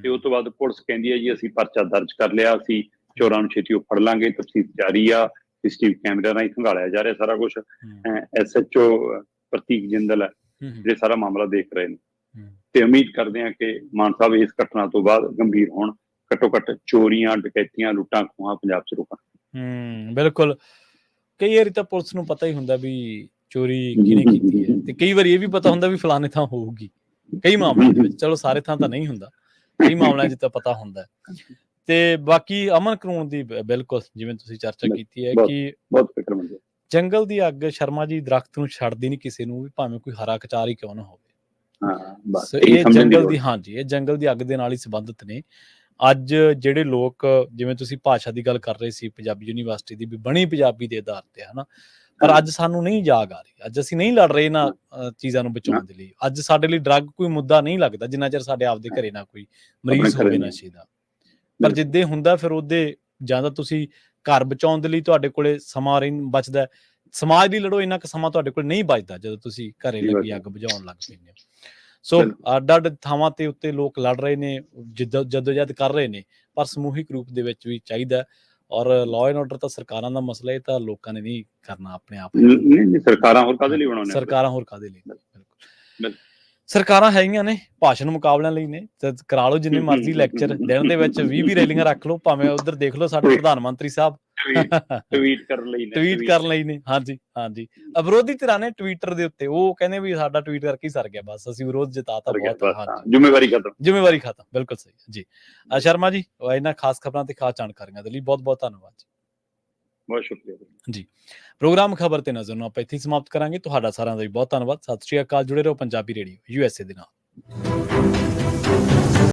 B: ਤੇ ਉਸ ਤੋਂ ਬਾਅਦ ਪੁਲਿਸ ਕਹਿੰਦੀ ਹੈ ਜੀ ਅਸੀਂ ਪਰਚਾ ਦਰਜ ਕਰ ਲਿਆ, ਅਸੀਂ ਚੋਰਾਂ ਨੂੰ ਛੇਤੀ ਫੜ ਲਾਂਗੇ, ਤਫਤੀਸ਼ ਜਾਰੀ ਆ, CCTV ਕੈਮਰਿਆਂ ਰਾਹੀਂ ਸੰਭਾਲਿਆ ਜਾ ਰਿਹਾ ਸਾਰਾ ਕੁਝ। SHO ਪ੍ਰਤੀਕ ਜਿੰਦਲ ਹੈ ਜਿਹੜੇ ਸਾਰਾ ਮਾਮਲਾ ਦੇਖ ਰਹੇ ਨੇ, ਤੇ ਉਮੀਦ ਕਰਦੇ ਹਾਂ ਕਿ ਮਾਨ ਸਾਹਿਬ ਇਸ ਘਟਨਾ ਤੋਂ ਬਾਅਦ ਗੰਭੀਰ ਹੋਣ, ਘੱਟੋ ਘੱਟ ਚੋਰੀਆਂ, ਡਕੈਤੀਆਂ, ਲੁੱਟਾਂ ਖੋਹਾਂ ਪੰਜਾਬ 'ਚ ਰੁਕਣ।
A: ਬਿਲਕੁਲ। ਕਈ ਵਾਰੀ ਤਾਂ ਪੁਲਿਸ ਨੂੰ ਪਤਾ ਹੀ ਹੁੰਦਾ ਵੀ ਚੋਰੀ ਕਿਹਨੇ ਕੀਤੀ ਹੈ, ਤੇ ਕਈ ਵਾਰੀ ਇਹ ਵੀ ਪਤਾ ਹੁੰਦਾ ਵੀ ਫਲਾਣੇ ਥਾਂ ਹੋਊਗੀ। ਕਈ ਮਾਮਲਿਆਂ ਦੇ ਵਿੱਚ, ਚਲੋ ਸਾਰੇ ਥਾਂ ਤਾਂ ਨਹੀਂ ਹੁੰਦਾ, ਕਈ ਮਾਮਲਿਆਂ 'ਚ ਤਾਂ ਪਤਾ ਹੁੰਦਾ। ਤੇ ਬਾਕੀ ਅਮਨ ਕਾਨੂੰਨ ਦੀ ਬਿਲਕੁਲ ਜਿਵੇਂ ਤੁਸੀਂ ਚਰਚਾ ਕੀਤੀ ਹੈ ਕਿ ਜੰਗਲ ਦੀ ਅੱਗ ਸ਼ਰਮਾ ਜੀ ਦਰਖਤ ਨੂੰ ਛੱਡਦੀ ਨਹੀਂ ਕਿਸੇ ਨੂੰ ਵੀ, ਭਾਵੇਂ ਕੋਈ ਹਰਾ ਕਚਾਰ ਹੀ ਕਿਉਂ ਨਾ ਹੋਵੇ। ਇਹ ਜੰਗਲ ਦੀ, ਹਾਂਜੀ, ਇਹ ਜੰਗਲ ਦੀ ਅੱਗ ਦੇ ਨਾਲ ਹੀ ਸੰਬੰਧਿਤ ਨੇ। ਅੱਜ ਜਿਹੜੇ ਲੋਕ, ਜਿਵੇਂ ਤੁਸੀਂ ਭਾਸ਼ਾ ਦੀ ਗੱਲ ਕਰ ਰਹੇ ਸੀ, ਪੰਜਾਬੀ ਯੂਨੀਵਰਸਿਟੀ ਦੀ ਵੀ ਬਣੀ ਪੰਜਾਬੀ ਦੇ ਆਧਾਰ ਤੇ, ਹਨਾ, ਪਰ ਅੱਜ ਸਾਨੂੰ ਨਹੀਂ ਜਾਗ ਆ ਰਹੀ, ਅੱਜ ਅਸੀਂ ਨਹੀਂ ਲੜ ਰਹੇ ਇਹਨਾਂ ਚੀਜ਼ਾਂ ਨੂੰ ਬਚਾਉਣ ਦੇ ਲਈ। ਅੱਜ ਸਾਡੇ ਲਈ ਡਰੱਗ ਕੋਈ ਮੁੱਦਾ ਨਹੀਂ ਲੱਗਦਾ ਜਿੰਨਾ ਚਿਰ ਸਾਡੇ ਆਪਦੇ ਘਰੇ ਨਾ ਕੋਈ ਮਰੀਜ਼ ਹੋਵੇ ਨਸ਼ੇ ਦਾ। ਪਰ ਜਿੱਦੇ ਹੁੰਦਾ ਫਿਰ ਉਹਦੇ ਜਾਂ ਤਾਂ ਤੁਸੀਂ ਘਰ ਬਚਾਉਣ ਦੇ ਲਈ ਤੁਹਾਡੇ ਕੋਲੇ ਸਮਾਂ ਬਚਦਾ, ਸਮਾਜ ਲਈ ਲੜੋ, ਇੰਨਾ ਕੁ ਸਮਾਂ ਤੁਹਾਡੇ ਕੋਲ ਨਹੀਂ ਬਚਦਾ ਜਦੋਂ ਤੁਸੀਂ ਘਰੇ ਲੱਗੀ ਅੱਗ ਬੁਝਾਉਣ ਲੱਗ ਪੈਂਦੇ ਹੋ। ਸੋ ਅੱਡ-ਅੱਡ ਥਾਵਾਂ ਤੇ ਉੱਤੇ ਲੋਕ ਲੜ ਰਹੇ ਨੇ, ਜਦੋਜਹਿਦ ਕਰ ਰਹੇ ਨੇ, ਪਰ ਸਮੂਹਿਕ ਰੂਪ ਦੇ ਵਿੱਚ ਵੀ ਚਾਹੀਦਾ। ਔਰ ਲਾਅ ਐਂਡ ਆਰਡਰ ਤਾਂ ਸਰਕਾਰਾਂ ਦਾ ਮਸਲਾ, ਇਹ ਤਾਂ ਲੋਕਾਂ ਨੇ ਨਹੀਂ ਕਰਨਾ ਆਪਣੇ ਆਪ।
B: ਸਰਕਾਰਾਂ ਹੋਰ ਕਾਹਦੇ ਲਈ ਬਣਾਉਣੇ?
A: ਸਰਕਾਰਾਂ ਹੋਰ ਕਾਹਦੇ ਲਈ? ਬਿਲਕੁਲ, ਸਰਕਾਰਾਂ ਹੈਗੀਆਂ ਨੇ ਭਾਸ਼ਣ ਮੁਕਾਬਲਿਆਂ ਲਈ ਨੇ, ਤੇ ਕਰਾ ਲਓ ਜਿੰਨੇ ਮਰਜ਼ੀ ਲੈਕਚਰ, ਦਿਨ ਦੇ ਵਿੱਚ 20 ਰੈਲੀਆਂ ਰੱਖ ਲਓ, ਭਾਵੇਂ ਉੱਧਰ ਦੇਖ ਲਓ ਸਾਡੇ ਪ੍ਰਧਾਨ ਮੰਤਰੀ ਸਾਹਿਬ
B: ਟਵੀਟ ਕਰਨ ਲਈ ਨੇ।
A: ਹਾਂਜੀ ਹਾਂਜੀ, ਵਿਰੋਧੀ ਧਿਰਾਂ ਨੇ ਟਵੀਟਰ ਦੇ ਉੱਤੇ ਉਹ ਕਹਿੰਦੇ ਵੀ ਸਾਡਾ ਟਵੀਟ ਕਰਕੇ ਹੀ ਸਰ ਗਿਆ, ਬਸ ਅਸੀਂ ਵਿਰੋਧ ਜਿਤਾਤਾ, ਬਹੁਤ, ਹਾਂਜੀ, ਜ਼ਿੰਮੇਵਾਰੀ ਖਤਮ। ਬਿਲਕੁਲ ਸਹੀ ਜੀ। ਸ਼ਰਮਾ ਜੀ, ਇਹਨਾਂ ਖਾਸ ਖਬਰਾਂ ਤੇ ਖਾਸ ਜਾਣਕਾਰੀਆਂ ਦੇ ਲਈ ਬਹੁਤ ਬਹੁਤ ਧੰਨਵਾਦ ਜੀ।
B: ਬਹੁਤ ਸ਼ੁਕਰੀਆ
A: ਜੀ। ਪ੍ਰੋਗਰਾਮ ਖਬਰ ਤੇ ਨਜ਼ਰ ਨੂੰ ਆਪਾਂ ਇੱਥੇ ਸਮਾਪਤ ਕਰਾਂਗੇ। ਤੁਹਾਡਾ ਸਾਰਿਆਂ ਦਾ ਵੀ ਬਹੁਤ ਧੰਨਵਾਦ। ਸਤਿ ਸ਼੍ਰੀ ਅਕਾਲ। ਜੁੜੇ ਰਹੋ ਪੰਜਾਬੀ ਰੇਡੀਓ USA ਦੇ ਨਾਲ।